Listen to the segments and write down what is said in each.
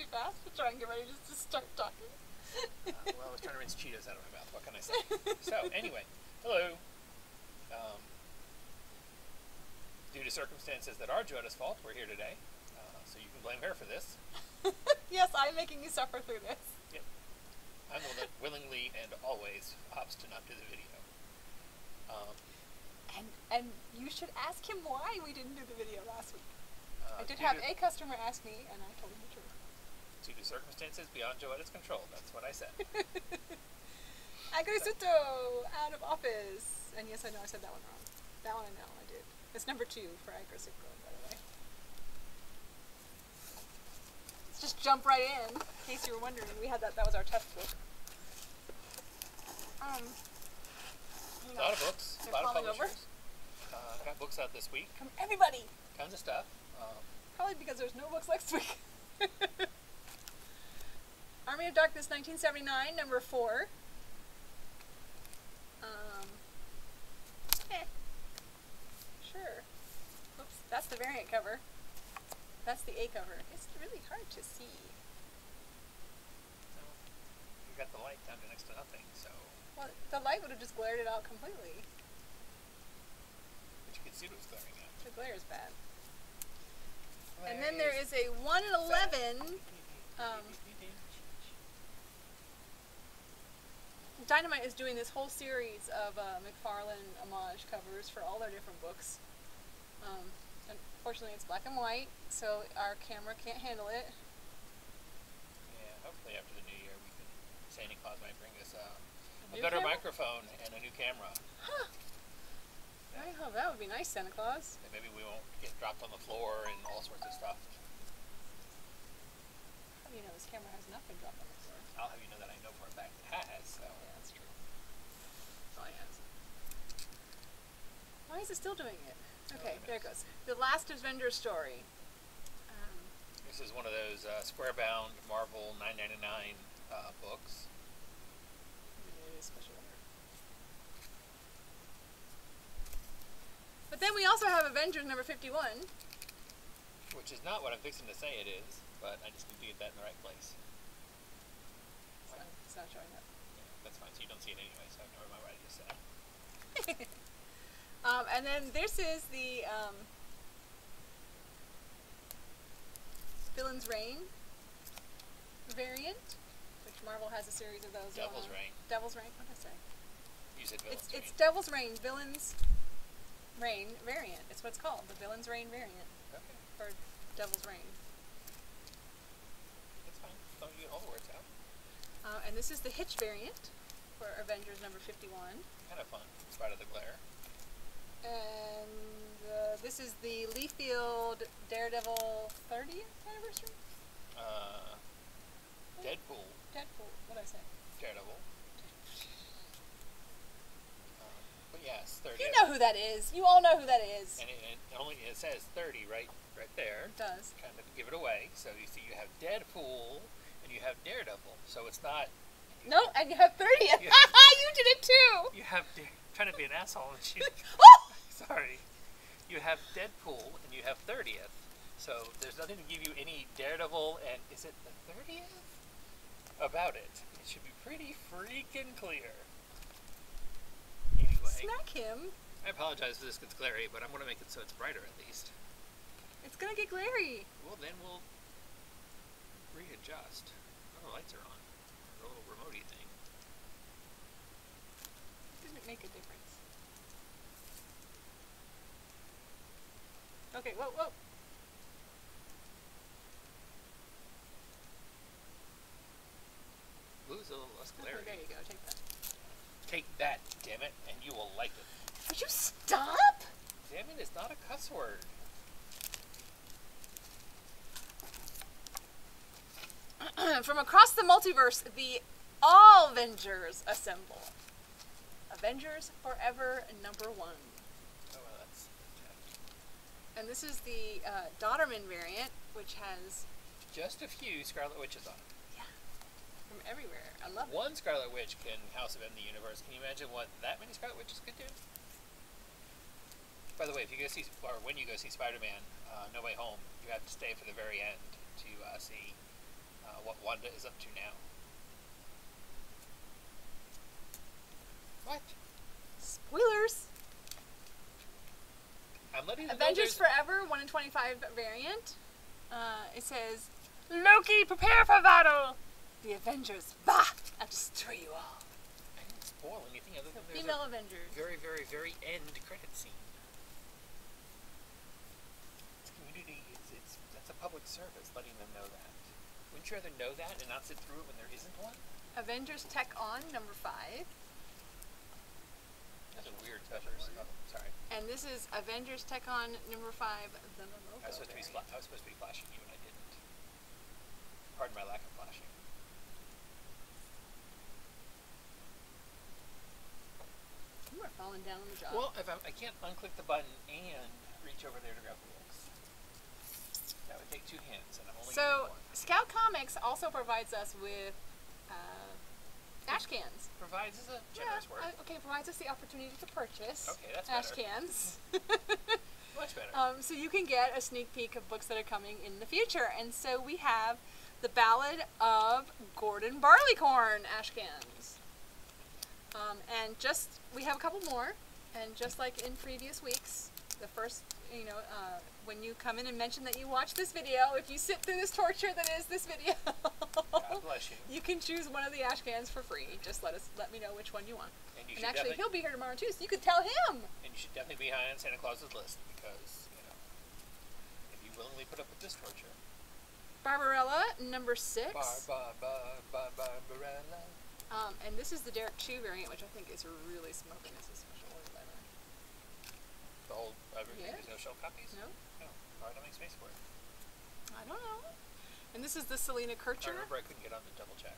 too fast to try and get ready just to start talking? Well, I was trying to rinse Cheetos out of my mouth. What can I say? So, anyway, hello. Due to circumstances that are Joetta's fault, we're here today. So you can blame her for this. Yes, I'm making you suffer through this. Yep. I'm the one that willingly and always opts to not do the video. And you should ask him why we didn't do the video last week. I did due have to- a customer ask me, and I told him the truth. Due to circumstances beyond Joetta's control, that's what I said. Agresito, out of office. And yes, I know I said that one wrong. That one I know I did. It's number 2 for Agresito, by the way. Let's just jump right in case you were wondering. We had that was our test book. A lot of books, a lot of falling over. publishers. Got books out this week. From everybody. Tons of stuff. Probably because there's no books next week. Army of Darkness 1979, number 4. Sure. Oops, that's the variant cover. That's the A cover. It's really hard to see. So, you got the light down to next to nothing, so. Well, the light would have just glared it out completely. But you could see what it was glaring at. The glare is bad. And then there is a 1 in 11. Dynamite is doing this whole series of McFarlane homage covers for all their different books. Unfortunately, it's black and white, so our camera can't handle it. Yeah, hopefully after the new year we can. Santa Claus might bring us a new better camera? microphone and a new camera. Huh. I hope that would be nice, Santa Claus. And maybe we won't get dropped on the floor and all sorts of stuff. How do you know this camera has not been dropped on the floor? I'll have you know that I know for a fact it has. So. Yeah, that's true. Oh, it has. Why is it still doing it? Okay, there it goes. The last Avengers story. This is one of those square-bound Marvel $9.99 books. It is special order. But then we also have Avengers number 51. Which is not what I'm fixing to say it is, but I just need to get that in the right place. It's not showing up. Yeah, that's fine, so you don't see it anyway, so never mind what I just said. And then this is the Villain's Reign variant, which Marvel has a series of those. Devil's Reign. Devil's Reign, what did I say? You said Villain's Reign. It's Devil's Reign, Villain's Reign variant. It's what it's called, the Villain's Reign variant. Okay. For Devil's Reign. That's fine. As long as you get all the words out. And this is the Hitch variant for Avengers number 51. Kind of fun, in spite of the glare. And this is the Leafield Daredevil 30th anniversary? Deadpool. Deadpool, what did I say? Daredevil. But yes, 30. You know who that is. You all know who that is. And it says 30 right there. It does. Kind of give it away. So you see, you have Deadpool and you have Daredevil. So it's not. No, and you have 30th. Yeah. You did it too. You have trying to be an asshole and she. Sorry. You have Deadpool and you have 30th. So there's nothing to give you any Daredevil and is it the 30th? About it. It should be pretty freaking clear. Anyway. Smack him. I apologize if this gets glary, but I'm going to make it so it's brighter at least. It's gonna get glary. Well, then we'll readjust. Oh, the lights are on. The little remote-y thing. Doesn't make a difference. Okay, whoa, whoa. Blue's a little less glary. Okay, there you go, take that. Take that, damn it, and you will like it. Would you stop? Damn it is not a cuss word. From across the multiverse, the All Avengers assemble. Avengers Forever #1. Oh, well, that's fantastic. And this is the Daughterman variant, which has Just a few Scarlet Witches on it. from everywhere. I love it. One Scarlet Witch can House of M the universe. Can you imagine what that many Scarlet Witches could do? By the way, if you go see, or when you go see Spider-Man No Way Home, you have to stay for the very end to see what Wanda is up to now. What? Spoilers! I'm letting them Avengers know Forever 1 in 25 variant. It says, Loki, prepare for battle! The Avengers, bah! I'll destroy you all. I didn't spoil anything other than there's Female a Avengers. very, very, very end credit scene. It's community. That's a public service, letting them know that. Wouldn't you rather know that and not sit through it when there isn't one? Avengers Tech On, number 5. That's a weird peppers. Oh, sorry. And this is Avengers Tech On, number 5, the Momoko I was supposed to be flashing you and I didn't. Pardon my lack of flashing. You are falling down on the job. Well, if I can't unclick the button and reach over there to grab the books. That would take 2 hands, and I'm only using one. Scout Comics also provides us with ash cans. Provides is a generous word. Okay, provides us the opportunity to purchase that's ash better. cans. Much better. So you can get a sneak peek of books that are coming in the future. And so we have the Ballad of Gordon Barleycorn ash cans. And we have a couple more. And just like in previous weeks, the first, when you come in and mention that you watch this video, if you sit through this torture that is this video, God bless you. You can choose one of the ash cans for free. Just let me know which one you want. And actually, he'll be here tomorrow too, so you could tell him. And you should definitely be high on Santa Claus's list because, if you willingly put up with this torture. Barbarella, number 6. Barbarella. And this is the Derek Chew variant, which I think is really smoking as a special order letter. The whole everything. There's no shelf copies? No. Why don't make space for it? I don't know. And this is the Selena Kircher. I remember I couldn't get on the double check.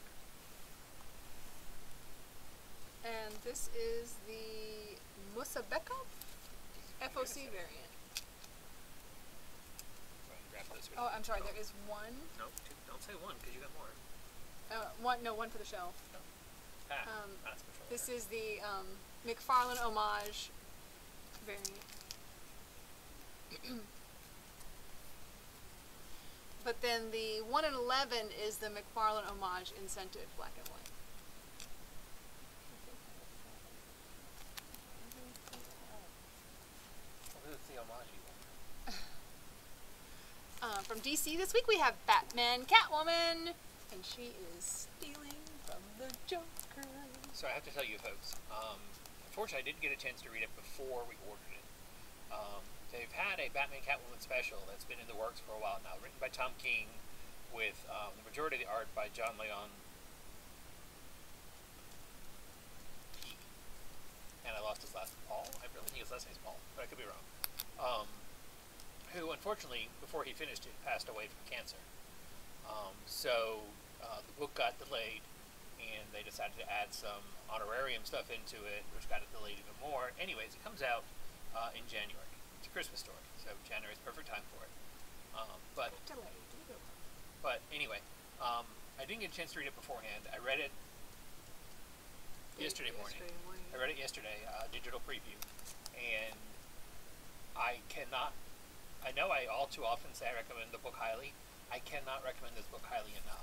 And this is the Musabekov FOC variant. Grab this Oh, I'm sorry, there is one. No, 2. Don't say 1 because you got more. One for the shelf. No. That's special. This is the McFarlane homage variant. But then the 1 in 11 is the McFarlane homage incentive black and white. What is the homage one? From DC this week we have Batman Catwoman, and she is stealing from the Joker. So I have to tell you folks, unfortunately I didn't get a chance to read it before we ordered it. They've had a Batman Catwoman special that's been in the works for a while now, written by Tom King, with the majority of the art by John Leon. And I lost his last name, Paul. I really think his last name is Paul, but I could be wrong. Who unfortunately, before he finished it, passed away from cancer. So the book got delayed, and they decided to add some honorarium stuff into it, which got it delayed even more. Anyways, it comes out in January. It's a Christmas story, so January is the perfect time for it. But anyway, I didn't get a chance to read it beforehand. I read it yesterday morning. I read it yesterday, digital preview, and I know I all too often say I recommend the book highly. I cannot recommend this book highly enough.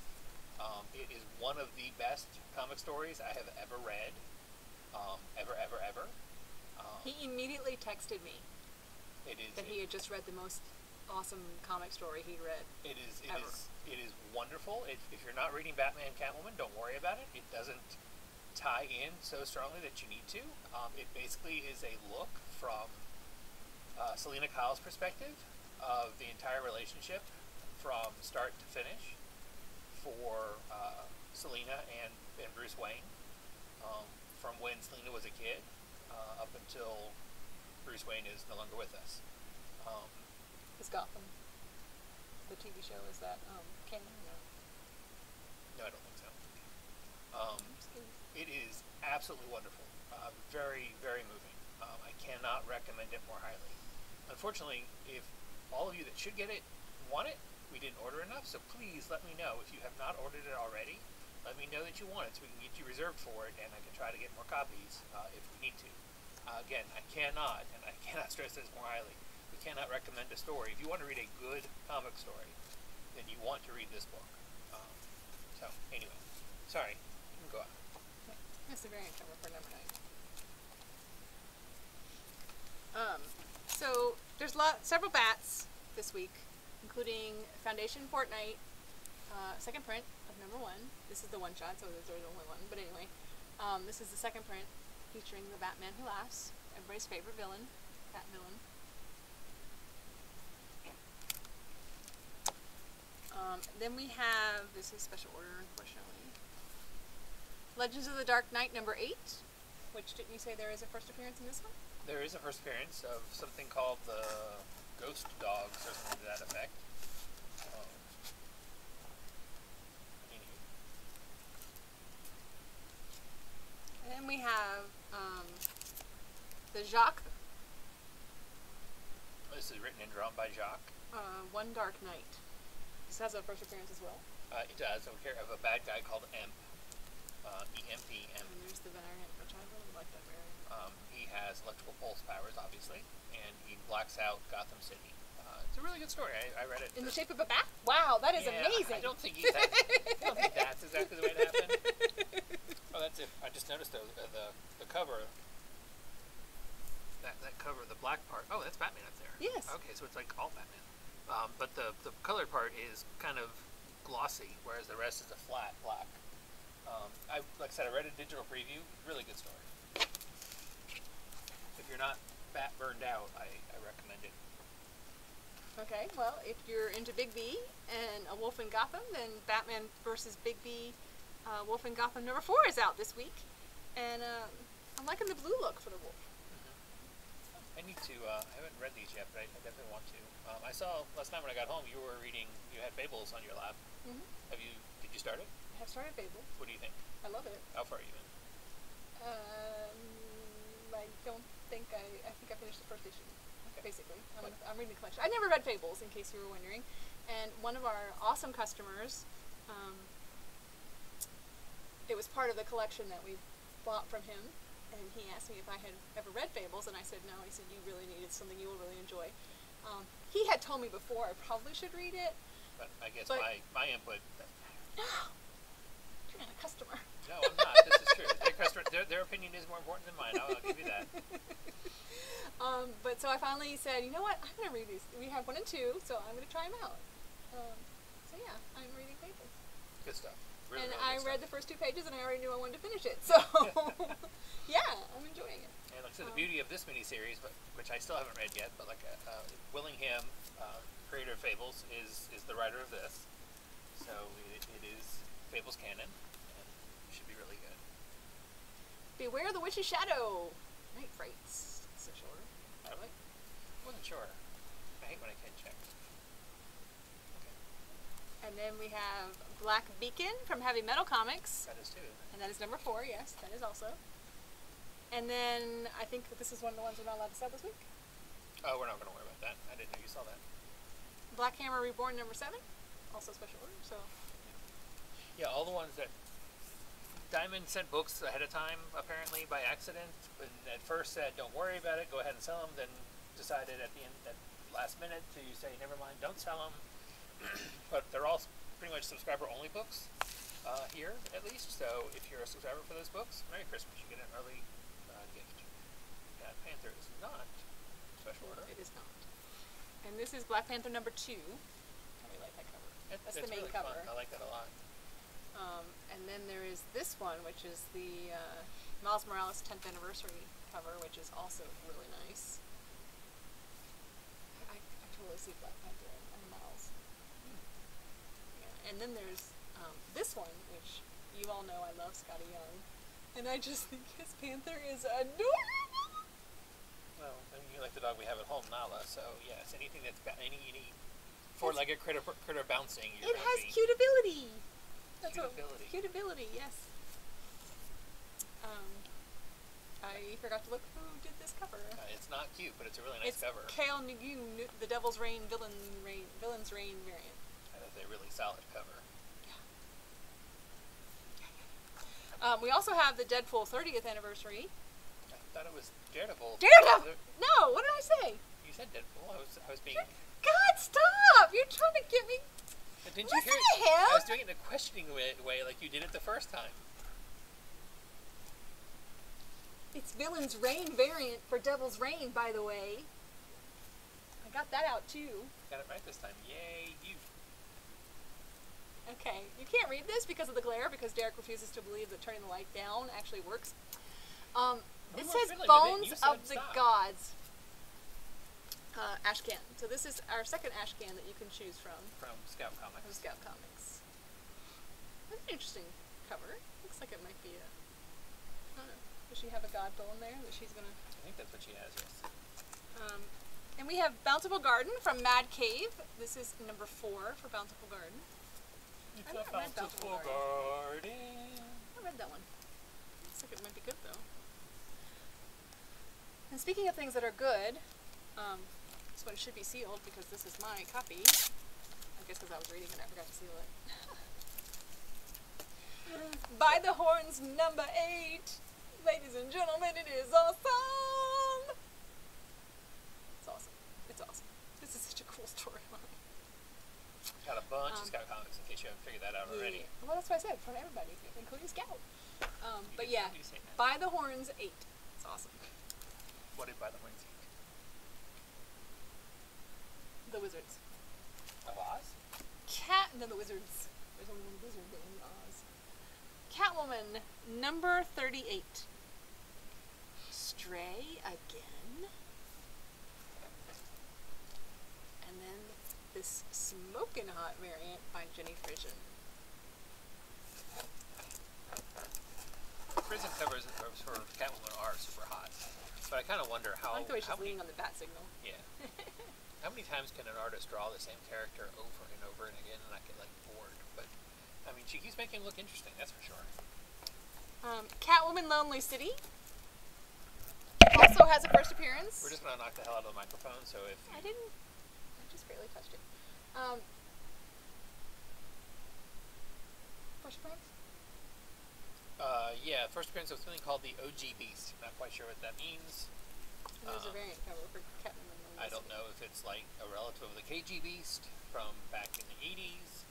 It is one of the best comic stories I have ever read, ever. He immediately texted me that he had just read the most awesome comic story he'd read. It is wonderful. If you're not reading Batman Catwoman, don't worry about it. It doesn't tie in so strongly that you need to. It basically is a look from Selena Kyle's perspective of the entire relationship from start to finish for Selena and Bruce Wayne, from when Selena was a kid up until Bruce Wayne is no longer with us. Is Gotham, the TV show, is that canon? No, I don't think so. It is absolutely wonderful. Very, very moving. I cannot recommend it more highly. Unfortunately, if all of you that should get it want it, we didn't order enough, so please let me know. If you have not ordered it already, let me know that you want it so we can get you reserved for it, and I can try to get more copies if we need to. Again, I cannot stress this more highly. We cannot recommend a story. If you want to read a good comic story, then you want to read this book. So, anyway. Sorry. You can go on. That's the variant cover for number 9. So there's several bats this week, including Foundation Fortnite, second print of number 1. This is the one shot, so there's only one. But anyway, this is the second print featuring the Batman Who Laughs, everybody's favorite villain, Bat villain. Then we have, this is special order, unfortunately, Legends of the Dark Knight number 8, which didn't you say there is a first appearance in this one? There is a first appearance of something called the Ghost Dogs, or something to that effect. And then we have the Jacques. This is written and drawn by Jacques. One Dark Knight. This has a first appearance as well. It does. We care of a bad guy called Emp. E-M-P. And there's the variant, which I really like that variant. He has electrical pulse powers, obviously, and he blacks out Gotham City. It's a really good story. I read it. In the shape of a bat? Wow, that is amazing. I don't think that's exactly the way it happened. Oh, that's it. I just noticed the cover. That cover, the black part. Oh, that's Batman up there. Yes. Okay, so it's like all Batman. But the colored part is kind of glossy, whereas the rest is a flat black. Like I said, I read a digital preview. Really good story. If you're not bat burned out, I recommend it. Okay, well, if you're into Big B and a Wolf in Gotham, then Batman vs. Big B, Wolf in Gotham number 4 is out this week. And I'm liking the blue look for the wolf. I need to, I haven't read these yet, but I definitely want to. I saw last night when I got home, you were reading, you had Fables on your lap. Did you start it? I have started Fable. What do you think? I love it. How far are you in? I don't think I think I finished the first issue. Okay. Basically, I'm reading the collection. I never read Fables, in case you were wondering. And one of our awesome customers, it was part of the collection that we bought from him, and he asked me if I had ever read Fables, and I said no. He said, you really need it, something you will really enjoy. He had told me before I probably should read it. But I guess my input. No, you're not a customer. No, I'm not. This is true. Their opinion is more important than mine. I'll give you that. But so I finally said, you know what? I'm going to read these. We have 1 and 2, so I'm going to try them out. So yeah, I'm reading Fables. Good stuff. Really, and really I read the first 2 pages, and I already knew I wanted to finish it. So yeah, I'm enjoying it. And like I said, the beauty of this miniseries, which I still haven't read yet, but like Willingham, creator of Fables, is the writer of this. So it is Fables canon, and it should be really good. Beware the Witch's Shadow. Night Frights. It's so short. Really? Wasn't sure. I hate when I can't check. Okay. And then we have Black Beacon from Heavy Metal Comics. That is too. And that is number 4, yes, that is also. And then I think that this is one of the ones we're not allowed to sell this week. Oh, we're not going to worry about that. I didn't know you saw that. Black Hammer Reborn number 7, also special order. So. Yeah, all the ones that Diamond sent books ahead of time, apparently by accident. And at first said, "Don't worry about it. Go ahead and sell them." Then decided at the end, at last minute, to say, "Never mind, don't sell them." But they're all pretty much subscriber-only books here, at least. So if you're a subscriber for those books, Merry Christmas! You get an early gift. Black Panther is not special order. It is not. And this is Black Panther number 2. I really like that cover. That's the main really cover. Fun. I like that a lot. And then there is this one, which is the Miles Morales 10th anniversary cover, which is also really nice. I totally see Black Panther and Miles. Yeah. And then there's this one, which you all know I love Scotty Young, and I just think his Panther is adorable. Well, I mean, you like the dog we have at home, Nala. So yes, anything that's any four-legged critter bouncing. It has cute ability. That's Cute-ability. Cute ability, yes. I forgot to look who did this cover. It's not cute, but it's a really nice cover. It's Kale Nagoon, the Devil's Reign Villain's Reign variant. And it's a really solid cover. Yeah. We also have the Deadpool 30th anniversary. I thought it was Daredevil. Daredevil! No, what did I say? You said Deadpool. I was being. God, stop! You're trying to get me. But didn't you hear Listen to him. I was doing it in a questioning way like you did it the first time. It's Villain's Reign variant for Devil's Reign, by the way. I got that out too. Got it right this time. Yay, you. Okay, you can't read this because of the glare, because Derek refuses to believe that turning the light down actually works. It says Bones of the Gods. Ashcan. So this is our second Ashcan that you can choose from. From Scout Comics. From Scout Comics. That's an interesting cover. Looks like it might be a... I don't know. Does she have a god bone there that she's gonna... I think that's what she has, yes. And we have Bountiful Garden from Mad Cave. This is number 4 for Bountiful Garden. It's I a Bountiful Garden. I read that one. Looks like it might be good though. And speaking of things that are good, this one should be sealed because this is my copy. I guess because I was reading it, I forgot to seal it. By the Horns, number 8. Ladies and gentlemen, it is awesome! It's awesome. It's awesome. This is such a cool storyline. Got a bunch of Scout Comics in case you haven't figured that out already. Well, that's what I said, from everybody, including Scout. But can yeah, say that. By the Horns 8. It's awesome. What did By the Horns eat? The Wizards. Of Oz? No, the Wizards. There's only one wizard in Oz. Catwoman, number 38. Stray again. And then this Smokin' Hot variant by Jenny Frison. Prison covers for Catwoman are super hot. But I kind of wonder how... I like the way she's leaning on the bat signal. Yeah. How many times can an artist draw the same character over and over and again and not get, like, bored? But, I mean, she keeps making it look interesting, that's for sure. Catwoman Lonely City also has a first appearance. We're just going to knock the hell out of the microphone, so if... I just barely touched it. First appearance? Yeah, first appearance of something called the OG Beast. Not quite sure what that means. There's a variant cover for Catwoman. I don't know if it's like a relative of the KG Beast from back in the 80s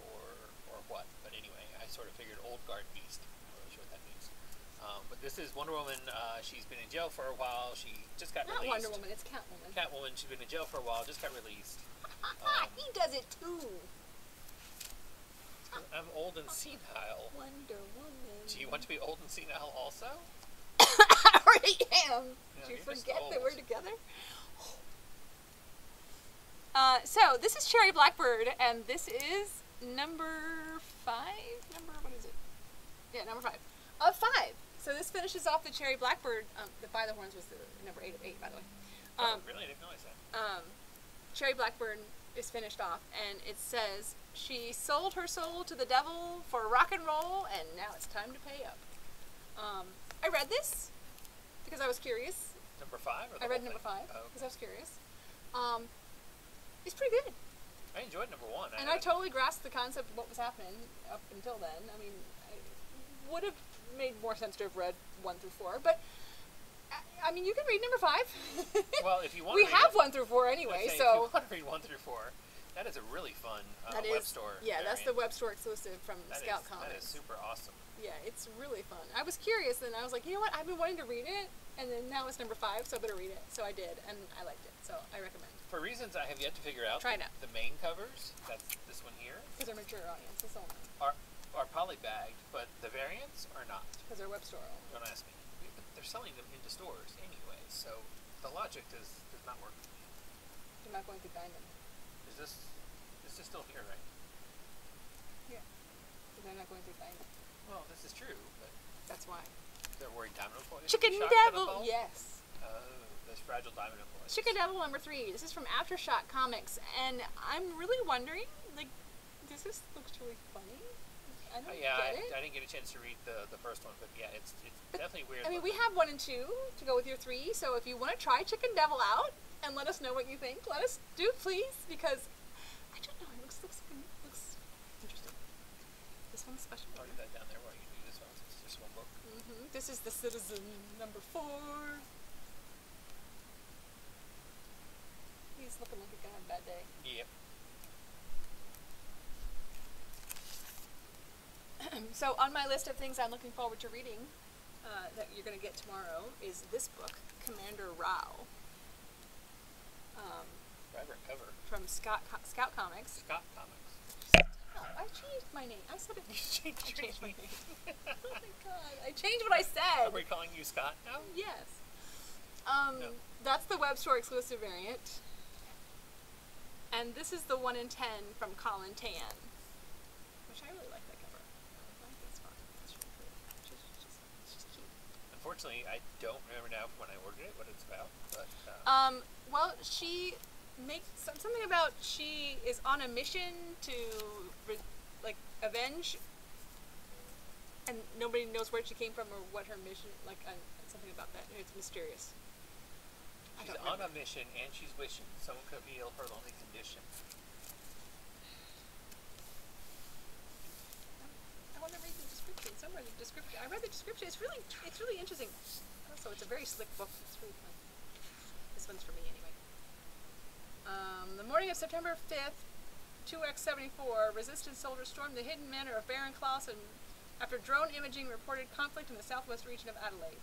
or what. But anyway, I sort of figured Old Guard Beast. I'm not really sure what that means. But this is Wonder Woman. She's been in jail for a while. She just got released. Not Wonder Woman, it's Catwoman. Catwoman, she's been in jail for a while, just got released. He does it too. I'm old and senile. Wonder Woman. Do you want to be old and senile also? I already am. No, Did you you're just forget that old. we're together? So this is Cherry Blackbird, and this is number 5. What is it? Yeah, number 5. Of 5. So this finishes off the Cherry Blackbird. The By the Horns was the number 8 of 8, by the way. Really? I didn't realize that. Cherry Blackbird is finished off, and it says, she sold her soul to the devil for rock and roll, and now it's time to pay up. I read this because I was curious. Number 5? Or the I read whole number thing? 5 Oh, because I was curious. It's pretty good. I enjoyed number 1. And I totally grasped the concept of what was happening up until then. I mean, it would have made more sense to have read 1 through 4, but I mean, you can read number 5. Well, if you want we to have 1 through 4 anyway, if so... you want to read 1 through 4, that is a really fun that web is, store. Yeah, variant. that's the web store exclusive from Scout Comics. That is super awesome. Yeah, it's really fun. I was curious, and I was like, you know what? I've been wanting to read it, and then now it's number 5, so I better read it. So I did, and I liked it. So I recommend. For reasons I have yet to figure out, Try it out. the main covers, that's this one here, Because they're mature audience, it's only. are polybagged, but the variants are not. Because they're web store only. Don't ask me. But they're selling them into stores anyway, so the logic does not work. They're not going to Diamond. This is still here, right? Yeah. Because they're not going to Diamond. Well, this is true, but That's why. they're worried Diamond employees. Chicken will be shocked Devil! at the fall. Yes. Those fragile Diamond employees. Chicken Devil number 3. This is from Aftershock Comics, and I'm really wondering, like, this looks really funny. I don't get it. I didn't get a chance to read the first one, but yeah, it's definitely weird. I mean, we have 1 and 2 to go with your 3, so if you want to try Chicken Devil out and let us know what you think, let us do, please, because I don't know, it looks interesting. This one's special. I'll leave that down there while you do this one, since it's just one book. This is The Citizen number 4. He's looking like a guy on a bad day. Yep. So on my list of things I'm looking forward to reading that you're going to get tomorrow is this book, Commander Rao. Vibrant cover. From Scout Comics. Scott Comics. Oh, I changed my name. I said it. You changed my your name. name. Oh my god. I changed what I said. Are we calling you Scott now? Yes. No. That's the web store exclusive variant. And this is the 1 in 10 from Colin Tan. Which I really like that cover. I like this one. It's really pretty. It's just cute. Unfortunately, I don't remember now from when I ordered it what it's about. But well, she makes something about she is on a mission to avenge, and nobody knows where she came from or what her mission. Something about that. It's mysterious. she's on a mission and she's wishing someone could heal her lonely condition. I want to read the description. Somewhere the description. I read the description. It's really interesting. Also, it's a very slick book. It's really fun. This one's for me anyway. The morning of September 5th, 2X74, resistance soldiers stormed the hidden manor of Baron Klaus and after drone imaging reported conflict in the southwest region of Adelaide.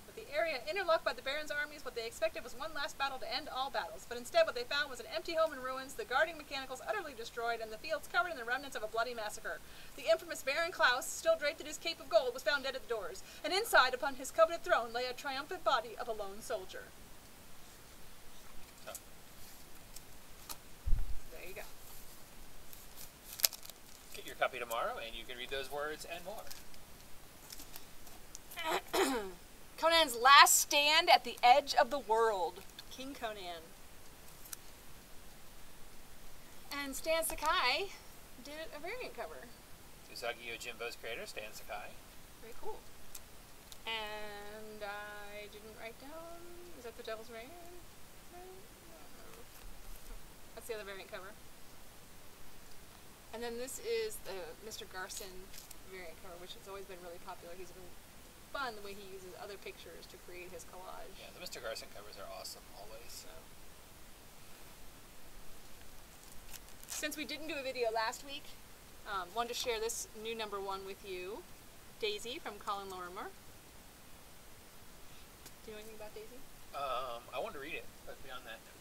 With the area interlocked by the Baron's armies, what they expected was one last battle to end all battles, but instead what they found was an empty home in ruins, the guarding mechanicals utterly destroyed, and the fields covered in the remnants of a bloody massacre. The infamous Baron Klaus, still draped in his cape of gold, was found dead at the doors, and inside, upon his coveted throne, lay a triumphant body of a lone soldier. There you go. Get your copy tomorrow, and you can read those words and more. Conan's Last Stand at the Edge of the World. King Conan. And Stan Sakai did a variant cover. Usagi Yojimbo's creator, Stan Sakai. Very cool. And I didn't write down. Is that the Devil's Variant? No. That's the other variant cover. And then this is the Mr. Garson variant cover, which has always been really popular. He's been fun the way he uses other pictures to create his collage. Yeah, the Mr. Garson covers are awesome, always. So. Since we didn't do a video last week, wanted to share this new #1 with you. Daisy from Colin Lorimer. Do you know anything about Daisy? I wanted to read it, but beyond that, no.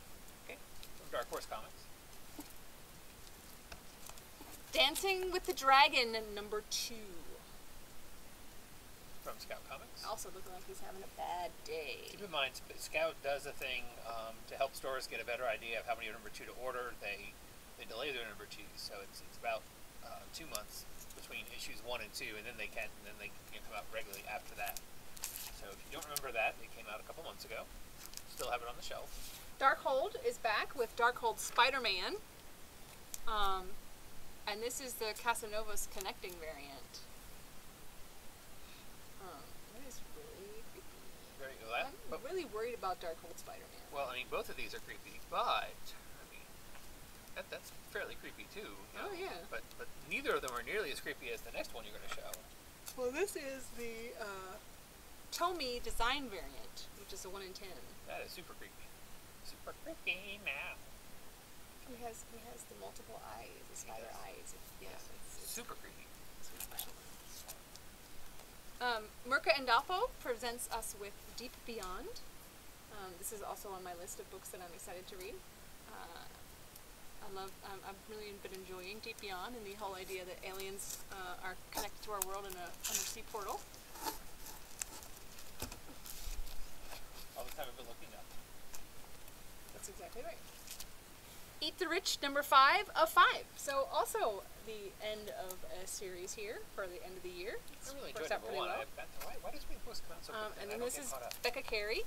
Okay. From Dark Horse Comics. Dancing with the Dragon #2. From Scout Comics. Also looking like he's having a bad day. Keep in mind, Scout does a thing to help stores get a better idea of how many #2 to order. They delay their #2s, so it's about 2 months between issues 1 and 2, and then they can come out regularly after that. So if you don't remember that, it came out a couple months ago. Still have it on the shelf. Darkhold is back with Darkhold Spider-Man. And this is the Casanovas connecting variant. That is really creepy. I'm really worried about Darkhold Spider-Man. Well, I mean, both of these are creepy, but I mean, that's fairly creepy too. Oh yeah. But neither of them are nearly as creepy as the next one you're going to show. Well, this is the Tomy design variant, which is a 1 in 10. That is super creepy. Super creepy now. He has the multiple eyes, the spider eyes. Yeah, it's super creepy. It's really special. Mirka Andolfo presents us with Deep Beyond. This is also on my list of books that I'm excited to read. I've really been enjoying Deep Beyond and the whole idea that aliens are connected to our world in an undersea portal. All the time I've been looking up. That's exactly right. Eat the Rich #5 of 5. So also the end of a series here for the end of the year. I really enjoyed #1. Well. Why does Spring Post come out so quickly? And then this is Becca Carey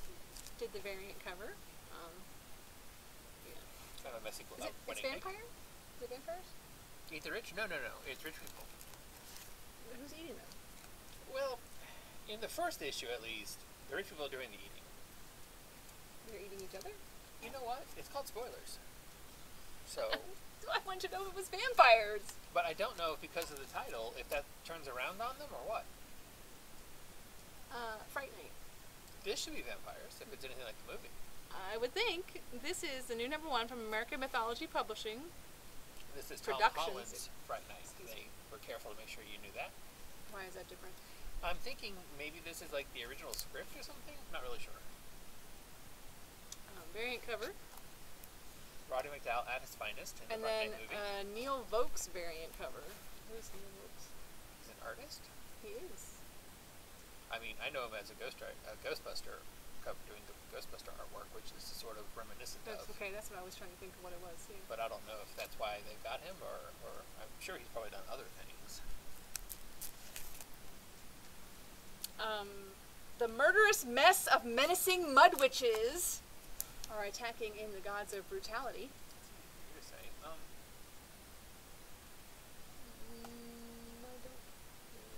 did the variant cover. Yeah. Kind of a messy Is it vampire? Is it vampires? Eat the Rich? No. It's rich people. Who's eating them? Well, in the first issue at least, the rich people are doing the eating. They're eating each other? You know what? It's called spoilers. So I wanted to know if it was vampires. But I don't know if because of the title, if that turns around on them or what. Frightening. This should be vampires, if it's anything like the movie. I would think. This is the new #1 from American Mythology Publishing. This is Tom Holland's Fright Night. They were careful to make sure you knew that. Why is that different? I'm thinking maybe this is like the original script or something. I'm not really sure. Variant cover. Roddy McDowell at his finest in the And Friday then Night movie. Neil Vogt's variant cover. Who's Neil Vogt? He's an artist. He is. I mean, I know him as a Ghostbuster cover, doing the Ghostbuster artwork, which is sort of reminiscent That's of. okay. That's what I was trying to think of what it was. Yeah. But I don't know if that's why they got him, or I'm sure he's probably done other things. The murderous mess of menacing mud witches are attacking in the gods of brutality. What to say? I'm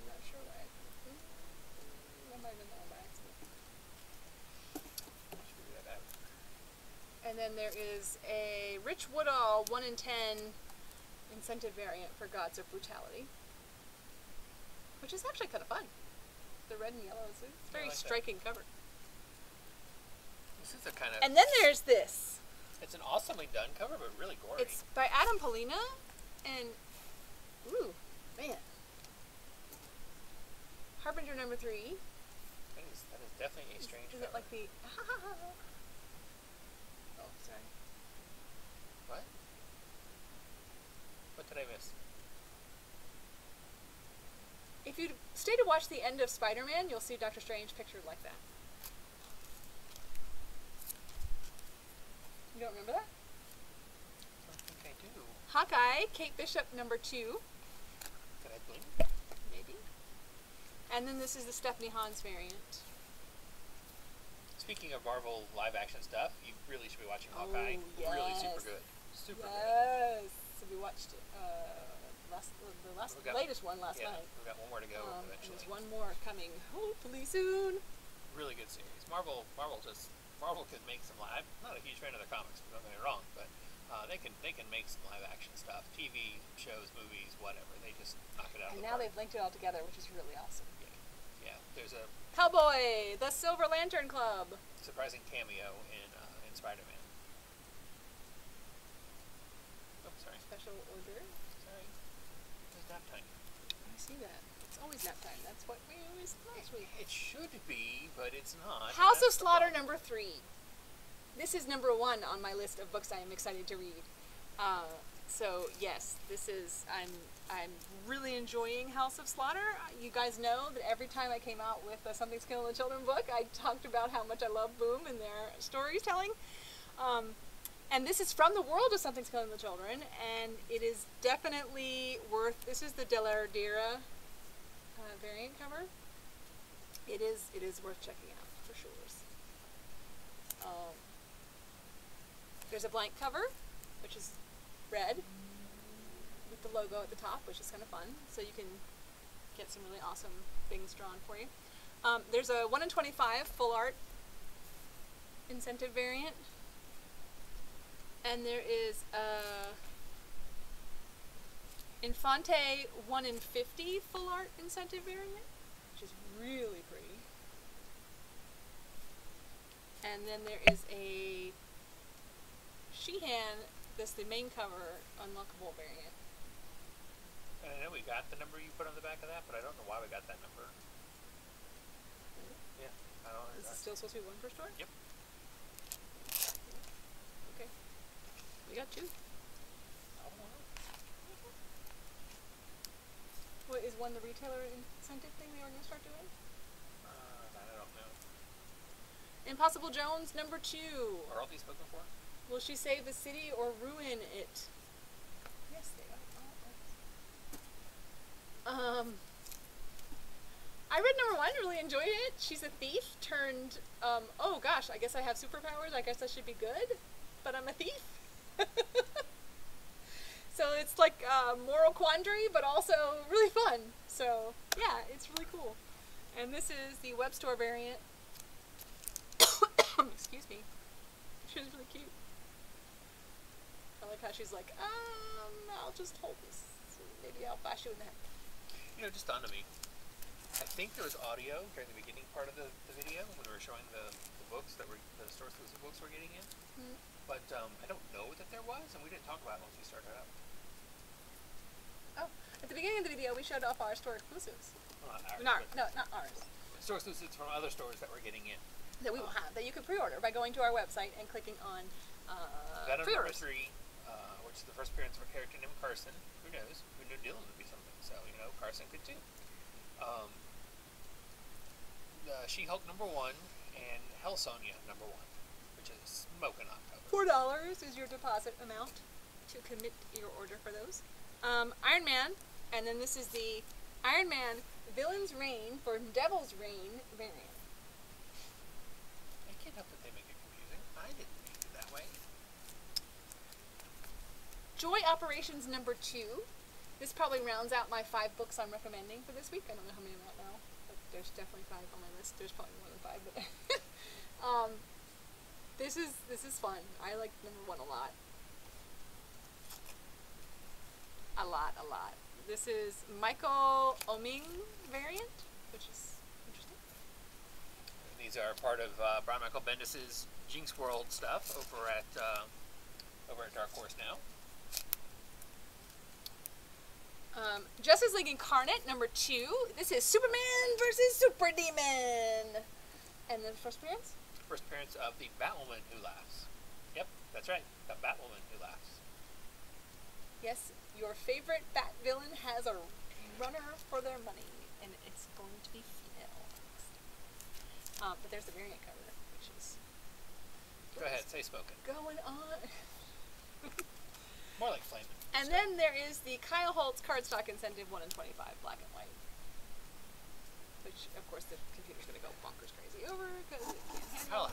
not sure why. I might have done that by accident. Let's figure that out. And then there is a Rich Woodall 1 in 10 incentive variant for Gods of Brutality, which is actually kind of fun. The red and yellow is a very like striking cover. This is a kind of. And then there's this. It's an awesomely done cover, but really gory. It's by Adam Polina, and ooh, man. Harbinger number 3. That is definitely a strange Is cover. it like the? Oh, sorry. What? What did I miss? If you stay to watch the end of Spider-Man, you'll see Doctor Strange pictured like that. You don't remember that? I don't think I do. Hawkeye, Kate Bishop number 2, Did I blink? maybe. And then this is the Stephanie Hans variant. Speaking of Marvel live action stuff, you really should be watching Hawkeye. yes. Really super good. Super good. Yes. So we watched the latest one last night. We've got one more to go And eventually. there's one more coming hopefully soon. Really good series. Marvel could make some live. I'm not a huge fan of their comics, don't get me wrong, but they can make some live action stuff. TV shows, movies, whatever. They just knock it out. And of the now park. they've linked it all together, which is really awesome. Yeah. There's a Hellboy, the Silver Lantern Club. surprising cameo in Spider-Man. Oh, sorry. Special order. Sorry. It's nap time. I see that. It's always nap time. That's what we always last week. It should be, but it's not. House of That's the Slaughter problem. number 3. This is number 1 on my list of books I am excited to read. So yes, this is I'm really enjoying House of Slaughter. You guys know that every time I came out with a Something's Killing the Children book, I talked about how much I love Boom and their storytelling. And this is from the world of Something's Killing the Children, and it is definitely worth. This is the Delardira variant cover. It is worth checking out for sure. There's a blank cover, which is red, with the logo at the top, which is kind of fun. So you can get some really awesome things drawn for you. There's a 1 in 25 full art incentive variant. And there is a Infante 1 in 50 full art incentive variant, which is really pretty. And then there is a Sheehan, this the main cover, unlockable variant. And I know we got the number you put on the back of that, but I don't know why we got that number. Yeah, I don't know. This is still supposed to be 1 per store? Yep. Okay. We got 2. What, is 1 the retailer incentive thing they were going to start doing? That I don't know. Impossible Jones number 2. Are all these spoken for? Will she save the city or ruin it? Yes, they are. I read number 1, really enjoyed it. She's a thief turned, oh gosh, I guess I have superpowers. I guess I should be good, but I'm a thief. So it's like a moral quandary, but also really fun. So yeah, it's really cool. And this is the web store variant. Excuse me. She's really cute. I like how she's like, I'll just hold this. Maybe I'll bash you in the head. You know, it just dawned on me. I think there was audio during the beginning part of the video when we were showing the books that were the store exclusive books we're getting in. Mm. But I don't know that there was, and we didn't talk about it once we started out. Oh, At the beginning of the video, we showed off our store exclusives. Well, not ours, No, not ours. store exclusives from other stores that we're getting in. That we will have, that you can pre-order by going to our website and clicking on Venom pre-orders. number 3, which is the first appearance of a character named Carson. Who knows? Who knew Dylan would be something? So, you know, Carson could too. She-Hulk number 1 and Hell Sonya number 1, which is smoking hot cover. $4 is your deposit amount to commit your order for those. Iron Man, and then this is the Iron Man Villain's Reign for Devil's Reign variant. I can't help that they make it confusing. I didn't make it that way. Joy Operations number 2. This probably rounds out my 5 books I'm recommending for this week. I don't know how many I'm at now, but there's definitely 5 on my list. There's probably more than 5, but this is fun. I like number 1 a lot. A lot. This is Michael Oming variant, which is interesting. And these are part of Brian Michael Bendis' Jinx World stuff over at Dark Horse now. Justice League Incarnate number 2. This is Superman versus Super Demon. And the first appearance? First appearance of the Batwoman Who Laughs. Yep, that's right. The Batwoman Who Laughs. Yes, your favorite Bat villain has a runner for their money, and it's going to be female. But there's the variant cover, which is... Go ahead, say spoken. Going on. More like flaming. And then there is the Kyle Holtz cardstock incentive 1 in 25, black and white. Which, of course, the computer's going to go bonkers crazy over because it can't handle. Kyle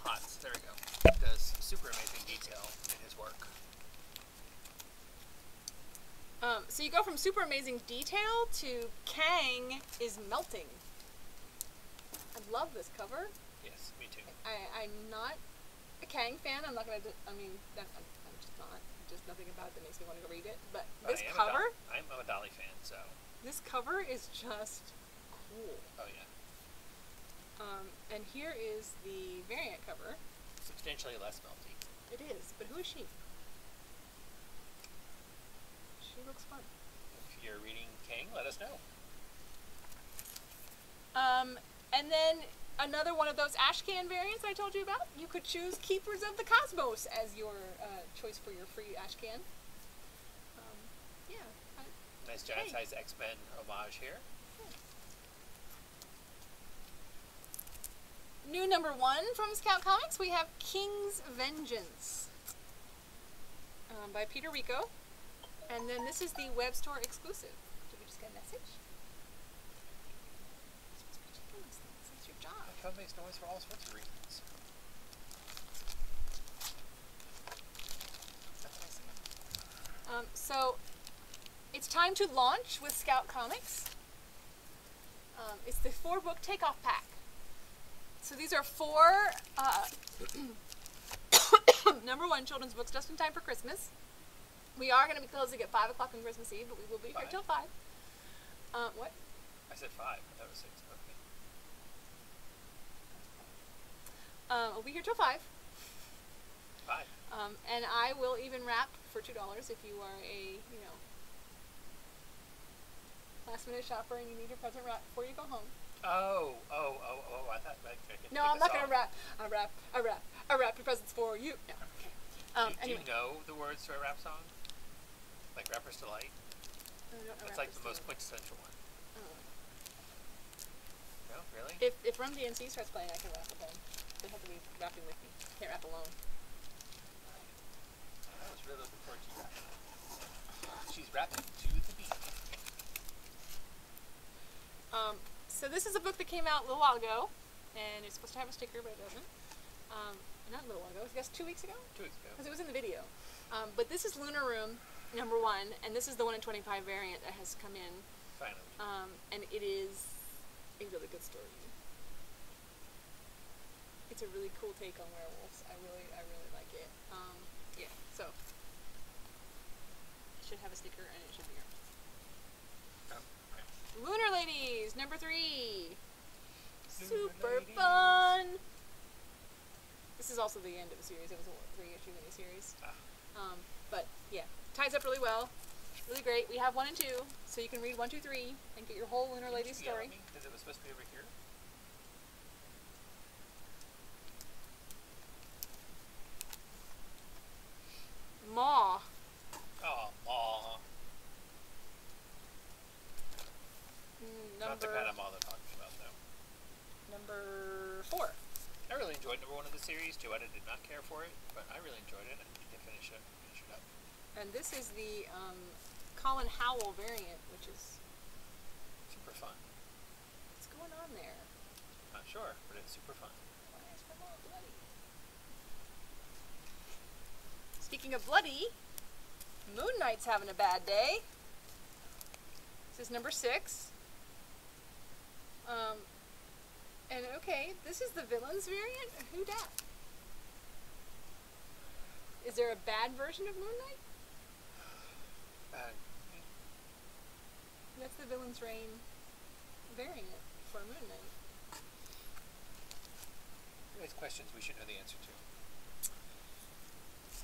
Hotz, there we go, does super amazing detail in his work. So you go from super amazing detail to Kang is melting. I love this cover. Yes, me too. I'm not a Kang fan. I'm not going to, I'm just not. Just nothing about it that makes me want to go read it. But this cover... I'm a Dolly fan, so... This cover is just cool. Oh, yeah. And here is the variant cover. Substantially less melty. It is, but who is she? She looks fun. If you're reading Kang, let us know. And then another one of those Ashcan variants I told you about. You could choose Keepers of the Cosmos as your choice for your free Ashcan. Yeah. Nice giant size X-Men homage here. New number 1 from Scout Comics, we have King's Vengeance by Peter Rico. And then this is the web store exclusive. Did we just get a message? You're supposed to be checking these things. That's your job. My phone makes noise for all sorts of reasons. So, it's time to launch with Scout Comics. It's the 4-book takeoff pack. So these are 4 number 1 children's books just in time for Christmas. We are going to be closing at 5 o'clock on Christmas Eve, but we will be here till 5. What? I said 5. That was 6. Okay. We'll be here till 5. 5. And I will even wrap for $2 if you are a, last minute shopper and you need your present wrap before you go home. Oh, I thought I could No, I'm not going to wrap. I wrap your presents for you. No. Okay. Do you know the words to a rap song? Like Rapper's Delight? That's like the most quintessential one. No, really? If Run DMC starts playing, I can rap with them. They have to be rapping with me. Can't rap alone. I was really looking forward to you rapping. She's rapping to the beat. So this is a book that came out a little while ago, and it's supposed to have a sticker, but it doesn't. Not a little while ago, I guess 2 weeks ago? 2 weeks ago. Because it was in the video. But this is Lunar Room number 1, and this is the 1 in 25 variant that has come in. Finally. And it is a really good story. It's a really cool take on werewolves. I really like it. Yeah, so it should have a sticker and it should be here. Oh, okay. Lunar Ladies, number 3. Super Ladies. fun. This is also the end of the series. It was a 3-issue miniseries. But yeah, ties up really well. Really great. We have 1 and 2, so you can read 1, 2, 3 and get your whole Lunar Lady story. Because it was supposed to be over here. Maw. Oh, maw. Not the kind of maw they're talking about, though. Number 4. I really enjoyed number 1 of the series. Joetta did not care for it, but I really enjoyed it and need to finish it up. And this is the Colin Howell variant, which is super fun. What's going on there? Not sure, but it's super fun. Why is my mom bloody? Speaking of bloody, Moon Knight's having a bad day. This is number 6. And okay, this is the villains variant? Who dat? Is there a bad version of Moon Knight? That's the Villain's Reign variant for Moon Knight. These questions we should know the answer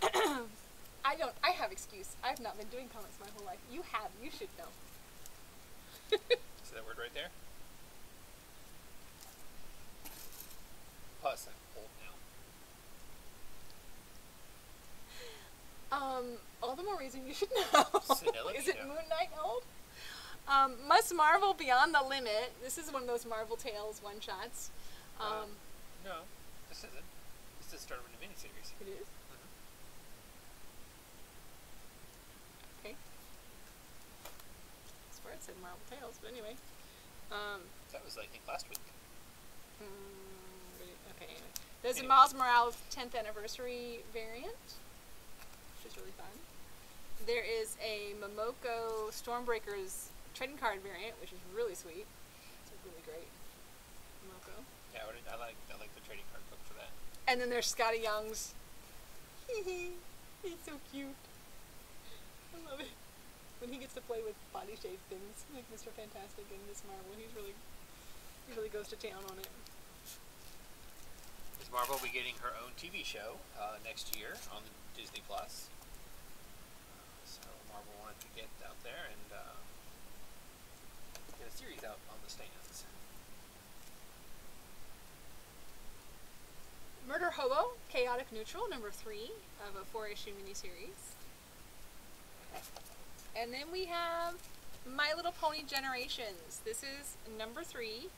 to. I have excuse. I've not been doing comics my whole life. You have. You should know. See that word right there? Plus, I'm old now. All the more reason you should know. Senility, Is it Moon Knight old? Must Marvel Beyond the Limit. This is one of those Marvel Tales one-shots. No, this isn't. This is the start of a miniseries. It is? Okay. I swear it said Marvel Tales, but anyway. That was, I think, last week. Okay, anyway. There's a Miles Morales 10th anniversary variant, which is really fun. There is a Momoko Stormbreakers trading card variant, which is really sweet. It's really great. Momoko. Yeah, I like the trading card book for that. And then there's Scotty Young's. He's so cute. I love it. When he gets to play with body shape things, like Mr. Fantastic and Miss Marvel, he really goes to town on it. Is Marvel be getting her own TV show next year on Disney Plus? So Marvel wanted to get out there and get a series out on the stands. Murder Hobo, Chaotic Neutral, number 3 of a 4-issue miniseries. And then we have My Little Pony Generations. This is number 3.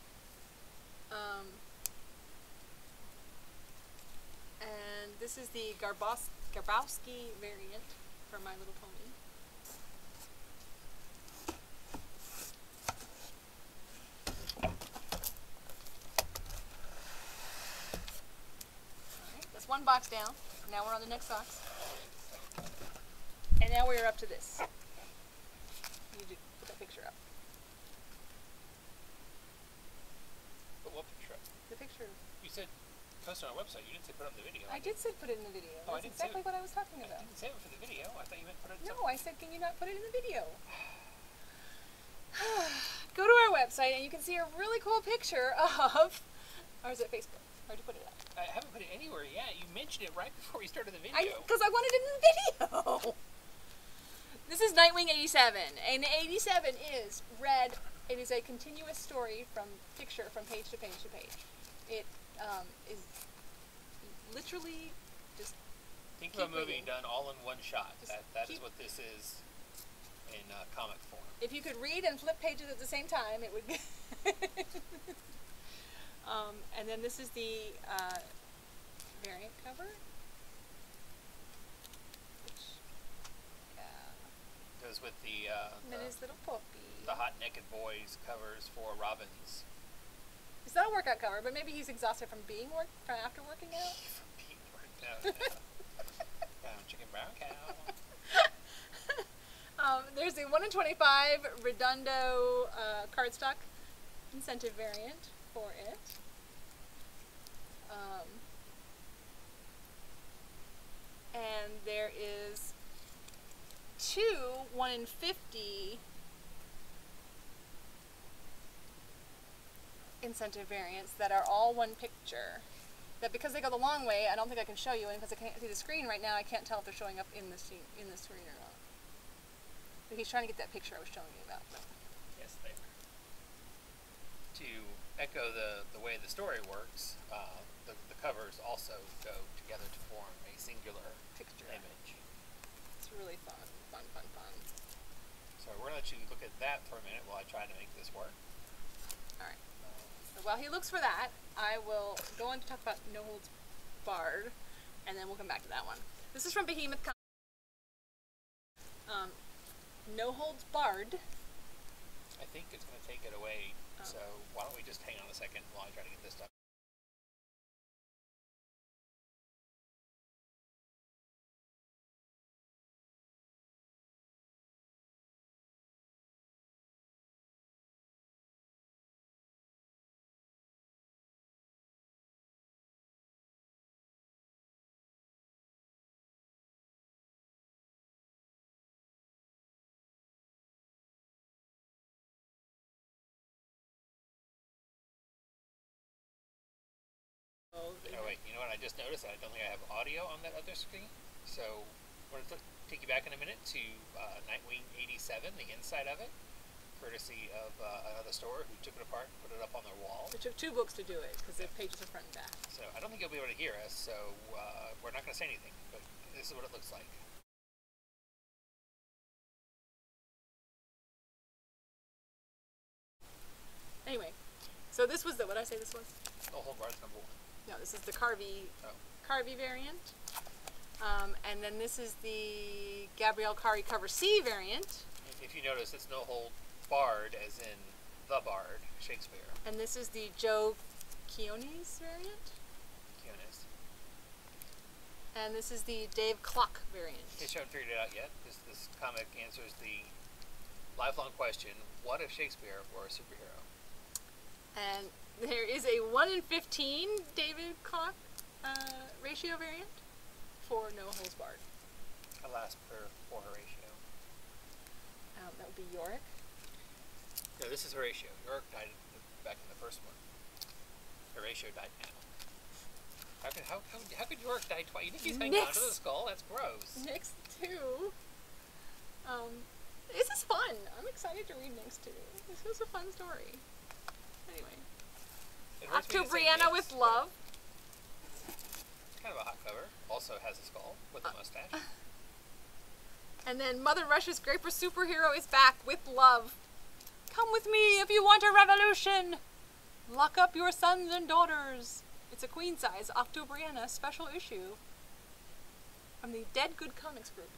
And this is the Garbowski variant for My Little Pony. Alright, that's one box down. Now we're on the next box. And now we're up to this. You need to put that picture up. But what picture? The picture. You said post on our website. You didn't say put it on the video. I did say put it in the video. Oh, That's exactly what I was talking I about. didn't say it for the video. I thought you meant put it. No, I said, can you not put it in the video? Go to our website and you can see a really cool picture of, or is it Facebook? Where'd you put it at? I haven't put it anywhere yet. You mentioned it right before we started the video. Because I wanted it in the video. This is Nightwing 87, and 87 is red. It is a continuous story from picture from page to page to page. It is literally just. Think of a movie reading. done all in one shot. That is keep- what this is in comic form. If you could read and flip pages at the same time, it would be. And then this is the variant cover. Which, Goes with the his little puppy. the hot naked boys covers for Robins. It's not a workout cover, but maybe he's exhausted from after working out. From being worked out. Brown chicken, brown cow. There's a 1 in 25 Redondo cardstock incentive variant for it. And there is 2 1 in 50 incentive variants that are all one picture. That because they go the long way, I don't think I can show you, and because I can't see the screen right now, I can't tell if they're showing up in the screen or not. He's trying to get that picture I was showing you about. Yes, there. To echo the way the story works, the covers also go together to form a singular Picture. image. It's really fun. So we're going to let you look at that for a minute while I try to make this work. Alright. So while he looks for that, I will go on to talk about No Holds Barred, and then we'll come back to that one. This is from Behemoth Comics. No Holds Barred. I think it's going to take it away, so why don't we just hang on a second while I try to get this done. Oh wait, you know what I just noticed? I don't think I have audio on that other screen. So we're going to take you back in a minute to Nightwing 87, the inside of it, courtesy of another store who took it apart and put it up on their wall. It took 2 books to do it, because the pages are front and back. So I don't think you'll be able to hear us, so we're not going to say anything, but this is what it looks like. Anyway, so this was what did I say this was? No Hold Barred's number 1. No, this is the Carvey variant. And then this is the Gabrielle Carey cover C variant. If you notice, it's No Hold Barred, as in the Bard, Shakespeare. And this is the Joe Keonis variant. Keonis. And this is the Dave Clock variant. In case you haven't figured it out yet, this comic answers the lifelong question, what if Shakespeare were a superhero? And there is a 1 in 15 David Clock ratio variant for No Holds Barred. Alas, for Horatio. That would be Yorick. No, this is Horatio. Yorick died back in the first one. Horatio died now. How could Yorick die twice? You think he's hanging onto the skull? That's gross. Next 2. This is fun. I'm excited to read next 2. This was a fun story. Anyway. Octobriana with Love. Kind of a hot cover. Also has a skull with a mustache. And then Mother Russia's Graper Superhero is back with Love. Come with me if you want a revolution. Lock up your sons and daughters. It's a queen size Octobriana special issue from the Dead Good Comics group.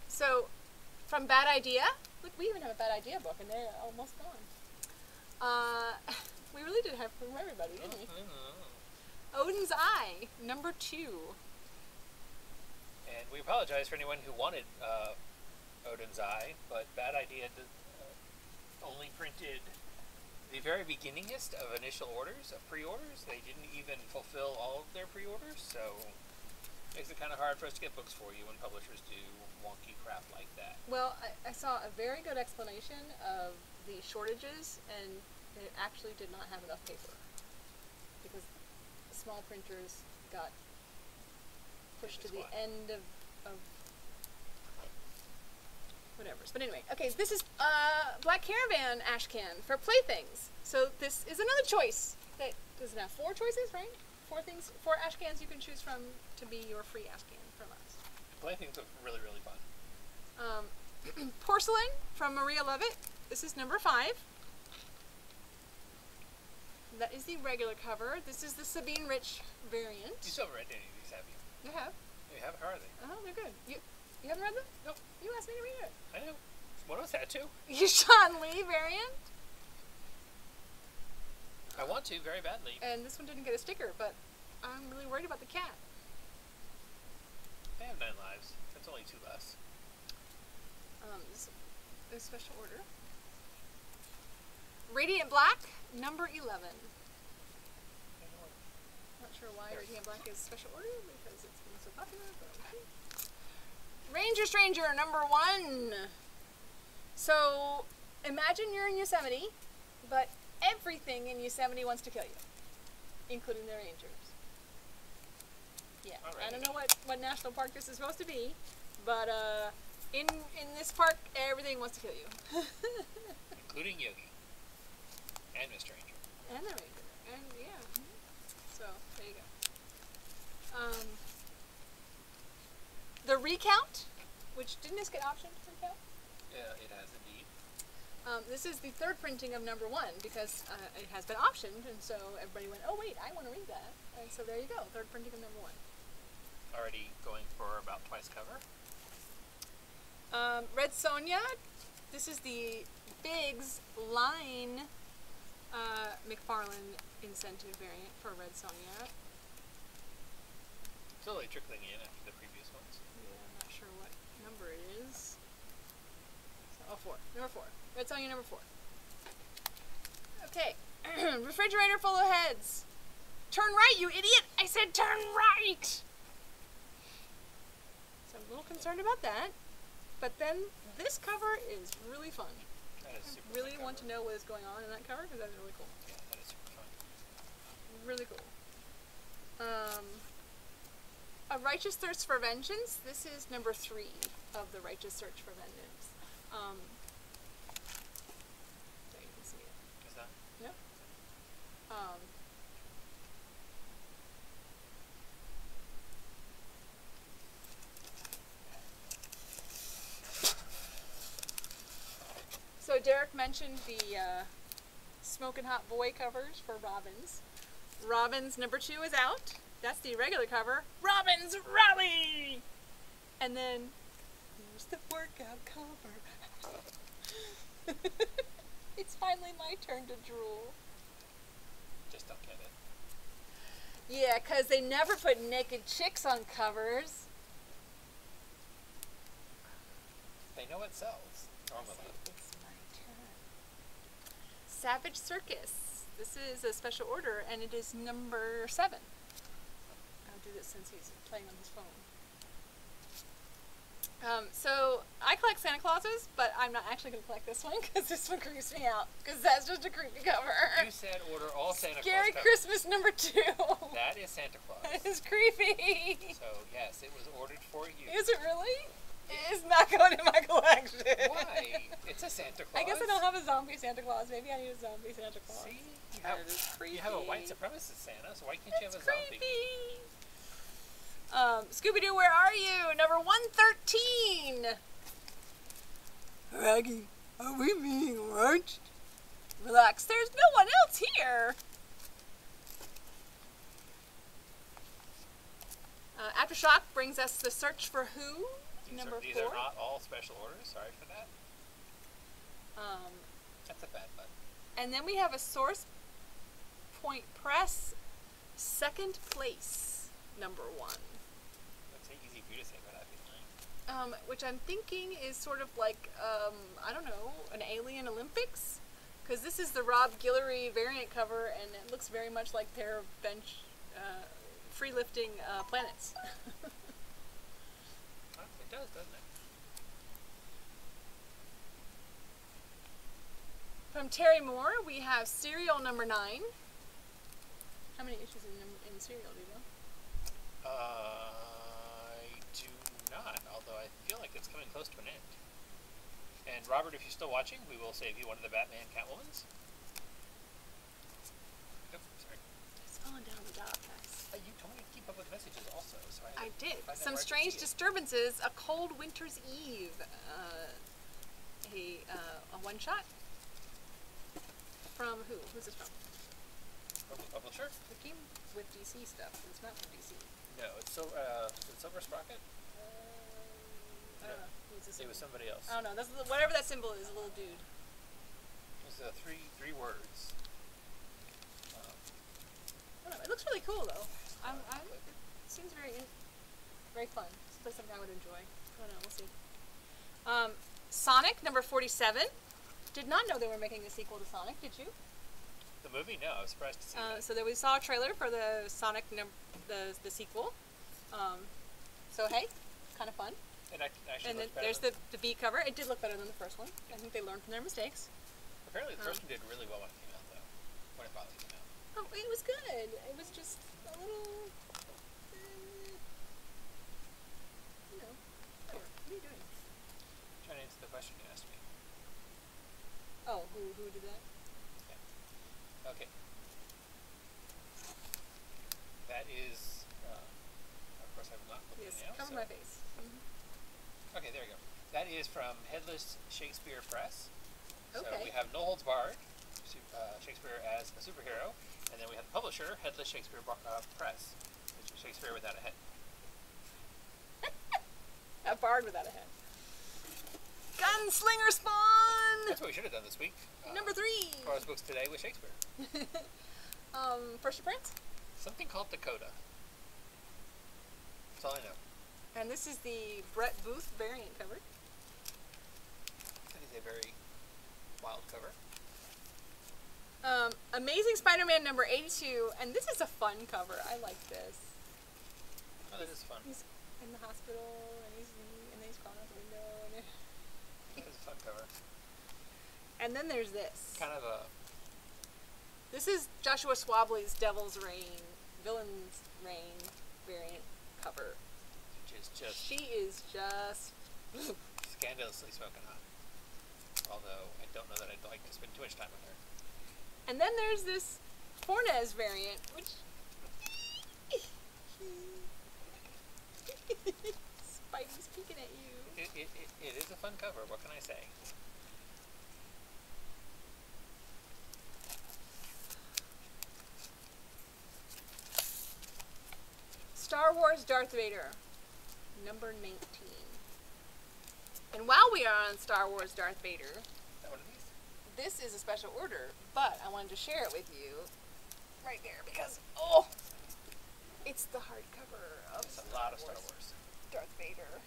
So, from Bad Idea, look, we even have a Bad Idea book, and they're almost gone. We really did have from everybody, didn't we? Odin's Eye, number 2. And we apologize for anyone who wanted Odin's Eye, but Bad Idea only printed the very beginningest of initial orders, of pre-orders. They didn't even fulfill all of their pre-orders, so it makes it kind of hard for us to get books for you when publishers do wonky crap like that. Well, I saw a very good explanation of the shortages, and it actually did not have enough paper because the small printers got pushed to the end of whatever. But anyway, okay, this is Black Caravan Ashcan for Playthings. So this is another choice. That does it have 4 choices, right? 4 things, 4 Ashcans you can choose from to be your free Ashcan from us. Playthings are really, really fun. Porcelain from Maria Lovett. This is number 5. That is the regular cover. This is the Sabine Rich variant. You still haven't read any of these, have you? You have. You have? How are they? Oh, they're good. You haven't read them? Nope. You asked me to read it. I know. One was that too. You Sean Lee variant. I want to very badly. And this one didn't get a sticker, but I'm really worried about the cat. They have 9 lives. That's only 2 less. This is a special order. Radiant Black, number 11. Not sure why Radiant Black is special order, because it's been so popular, but okay. Ranger Stranger, number 1. So, imagine you're in Yosemite, but everything in Yosemite wants to kill you, including the rangers. Yeah, Alrighty. I don't know what national park this is supposed to be, but in this park, everything wants to kill you. Including Yogi. And Mr. Ranger. And the ranger. And, yeah. So, there you go. The Recount, which didn't this get optioned to Recount? Yeah, it has indeed. This is the third printing of number 1 because it has been optioned, and so everybody went, oh wait, I want to read that. And so there you go, third printing of number 1. Already going for about twice cover. Red Sonja, this is the Biggs line McFarlane incentive variant for Red Sonja. Slowly trickling in after the previous ones. Yeah, I'm not sure what number it is. So, 4. Number 4. Red Sonja number 4. Okay. Refrigerator full of heads. Turn right, you idiot! I said turn right! So I'm a little concerned about that. But then this cover is really fun. That is super I really fun want to cover. know what is going on in that cover because that's really cool. Yeah, that is super fun. Really cool. A Righteous Thirst for Vengeance. This is number 3 of the Righteous Search for Vengeance. There you can see it. Is that? Yep. So Derek mentioned the Smokin' Hot Boy covers for Robins. Robins number 2 is out. That's the regular cover. Robins Rally! And then here's the workout cover. It's finally my turn to drool. Just don't get it. Yeah, because they never put naked chicks on covers. They know it sells. Normally. It's my turn. Savage Circus. This is a special order, and it is number 7. I'll do this since he's playing on his phone. So I collect Santa Clauses, but I'm not actually going to collect this one because this one creeps me out because that's just a creepy cover. You said order all Santa Scary Claus Christmas number 2. That is Santa Claus. That is creepy. So yes, it was ordered for you. Is it really? It is not going in my collection. Why? It's a Santa Claus. I guess I don't have a zombie Santa Claus. Maybe I need a zombie Santa Claus. See? That is creepy. You have a white supremacist Santa, so why can't you have a zombie? Creepy. Scooby-Doo, where are you? Number 113. Raggy, are we being watched? Relax, there's no one else here. Aftershock brings us The Search for Who, number 4. These are not all special orders. Sorry for that. That's a bad button. And then we have a Source Point Press, second place, number 1. That's easy for you to say, but I'd be lying. Which I'm thinking is sort of like, I don't know, an Alien Olympics? Because this is the Rob Guillory variant cover, and it looks very much like pair of bench, free-lifting planets. It does, doesn't it? From Terry Moore, we have Serial number 9. How many issues in Serial, do you know? I do not, although I feel like it's coming close to an end. And Robert, if you're still watching, we will save you one of the Batman Catwomans. Oh, sorry. It's falling down the dock, guys. You told me to keep up with messages also, so I did. find out Some where I can strange see it. disturbances. A cold winter's eve. A one-shot. From who? Who's this from? From the publisher? It came with DC stuff. It's not from DC. No, it's is it Silver Sprocket? I don't know. Who's this? It was somebody else. I don't know. That's whatever that symbol is. A little dude. It was three words. I don't know. It looks really cool though. It seems very fun. Seems like something I would enjoy. I don't know. We'll see. Sonic number 47. Did not know they were making a sequel to Sonic. Did you? The movie? No, I was surprised to see that. So we saw a trailer for the Sonic the sequel. So hey, kind of fun. And And then there's the B cover. It did look better than the first one. I think they learned from their mistakes. Apparently the first one did really well when it came out, though. when it finally came out? Oh, it was good. It was just a little, you know, whatever. What are you doing? Trying to answer the question you asked me. Oh, who did that? Yeah. Okay. That is, of course I'm not looking Yes, now. cover so. my face. Okay, there we go. That is from Headless Shakespeare Press. So Okay. we have No Holds Barred, Shakespeare as a superhero, and then we have the publisher, Headless Shakespeare Press, which is Shakespeare without a head. A bard without a head. Gunslinger Spawn! That's what we should have done this week. Number 3! Forrest Books Today with Shakespeare. First appearance? Something called Dakota. That's all I know. And this is the Brett Booth variant cover. That is a very wild cover. Amazing Spider-Man number 82, and this is a fun cover. I like this. Oh, that is fun. He's in the hospital, and he's crawling out the window. And That is a fun cover. and then there's this. Kind of a... This is Joshua Swabley's Devil's Reign, Villain's Reign variant cover. Which is just... She is just... scandalously smoking hot. Although, I don't know that I'd like to spend too much time with her. And then there's this Fornes variant, which... Spidey's peeking at you. It is a fun cover, what can I say? Star Wars Darth Vader, number 19. And while we are on Star Wars Darth Vader, Is that one of these? this is a special order, but I wanted to share it with you right there because, oh, it's the hardcover of It's a lot of Star Wars. Darth Vader.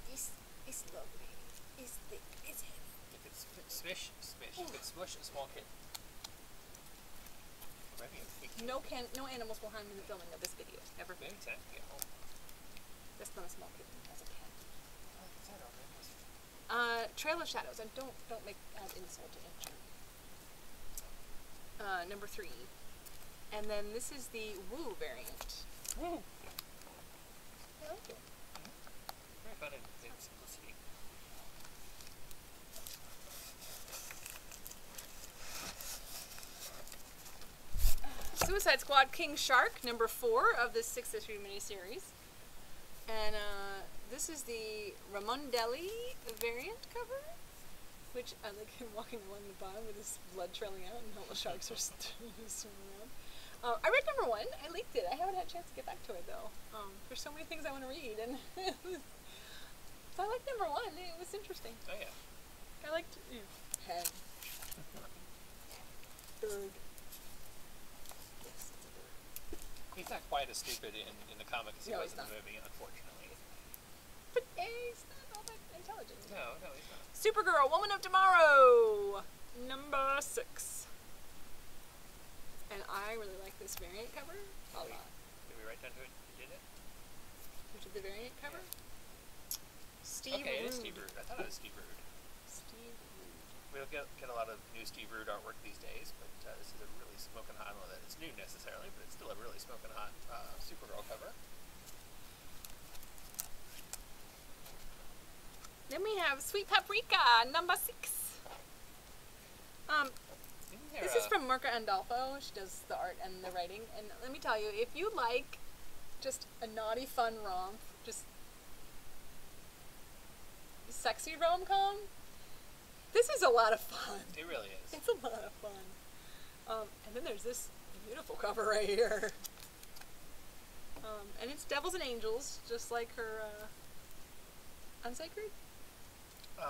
He's lovely. He's thick. He's heavy. You could smush a small kid. Or maybe a big kid. No animals will harm in the filming of this video, ever. Maybe it's time to get home. That's not a small kid. That's a cat. Oh, is that all right? Trail of Shadows, and don't make insult to injury. Number 3. And then this is the Woo variant. Woo! I like it. Very fun in simplicity. Suicide Squad King Shark, number 4 of this 6-issue miniseries. And this is the Ramondelli variant cover, which I like him walking along the bottom with his blood trailing out and all the sharks are swimming around. I read number 1. I leaked it. I haven't had a chance to get back to it though. There's so many things I want to read, and so I liked number 1. It was interesting. Oh yeah. I liked head, bird. Yes, it's a bird. He's not quite as stupid in the comic as he No, was he's in the not. movie, unfortunately. But he's not all that intelligent. No, he's not. Supergirl, Woman of Tomorrow, number 6. And I really like this variant cover a lot. Did we write down who did it? Who did the variant cover? Steve Okay, Rude. it is Steve Rude. I thought it was Steve Rude. Steve Rude. We don't get a lot of new Steve Rude artwork these days, but this is a really smoking hot, I don't know that it's new necessarily, but it's still a really smoking hot Supergirl cover. Then we have Sweet Paprika, number 6. This is from Mirka Andolfo. She does the art and the writing. And let me tell you, if you like just a naughty, fun romp, just sexy rom-com, this is a lot of fun. It really is. It's a lot of fun. And then there's this beautiful cover right here. And it's Devils and Angels, just like her Unsacred? Yeah.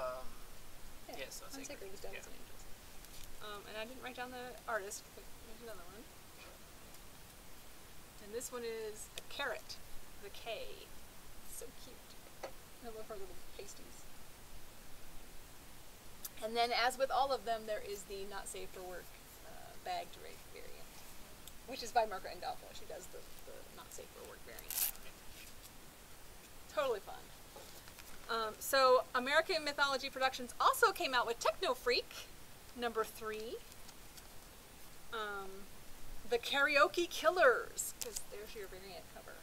Yes, Unsacred is Devils and Angels. And I didn't write down the artist, but there's another one. And this one is a carrot, the K. So cute. I love her little pasties. And then, as with all of them, there is the Not Safe for Work bag drape variant, which is by Mirka Andolfo. She does the Not Safe for Work variant. Totally fun. So, American Mythology Productions also came out with Techno Freak, number 3. The Karaoke Killers, because there's your variant cover.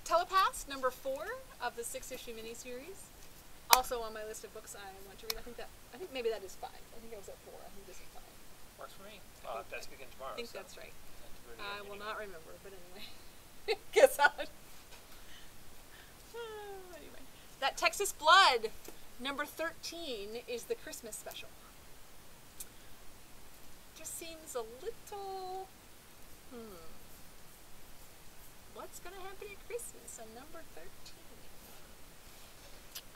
Telepaths, number 4 of the 6-issue miniseries. Also on my list of books I want to read. I think maybe that is 5. I think I was at 4. I think this is 5. Works for me. Well, that's begin tomorrow. I think so that's right. that's I will anyway. not remember, but anyway. Guess on. Anyway. That Texas Blood, number 13, is the Christmas special. Just seems a little... What's going to happen at Christmas on number 13?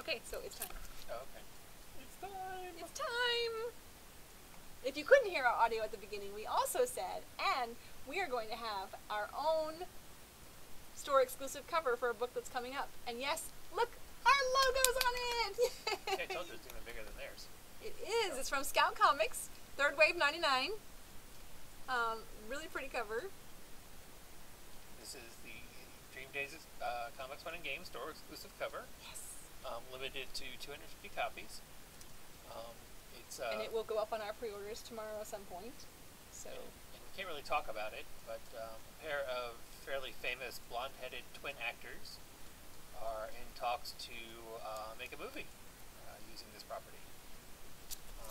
Okay, so it's time. Oh, okay. It's time. It's time! If you couldn't hear our audio at the beginning, we also said, and we are going to have our own store exclusive cover for a book that's coming up. And yes, look, our logo's on it! I told you it's even bigger than theirs. It is. It's from Scout Comics, Third Wave 99. Really pretty cover. This is the DreamDaze's Comics Fun and Games store exclusive cover. Yes. Limited to 250 copies. And it will go up on our pre-orders tomorrow at some point. So. And we can't really talk about it, but a pair of fairly famous blonde-headed twin actors are in talks to make a movie using this property.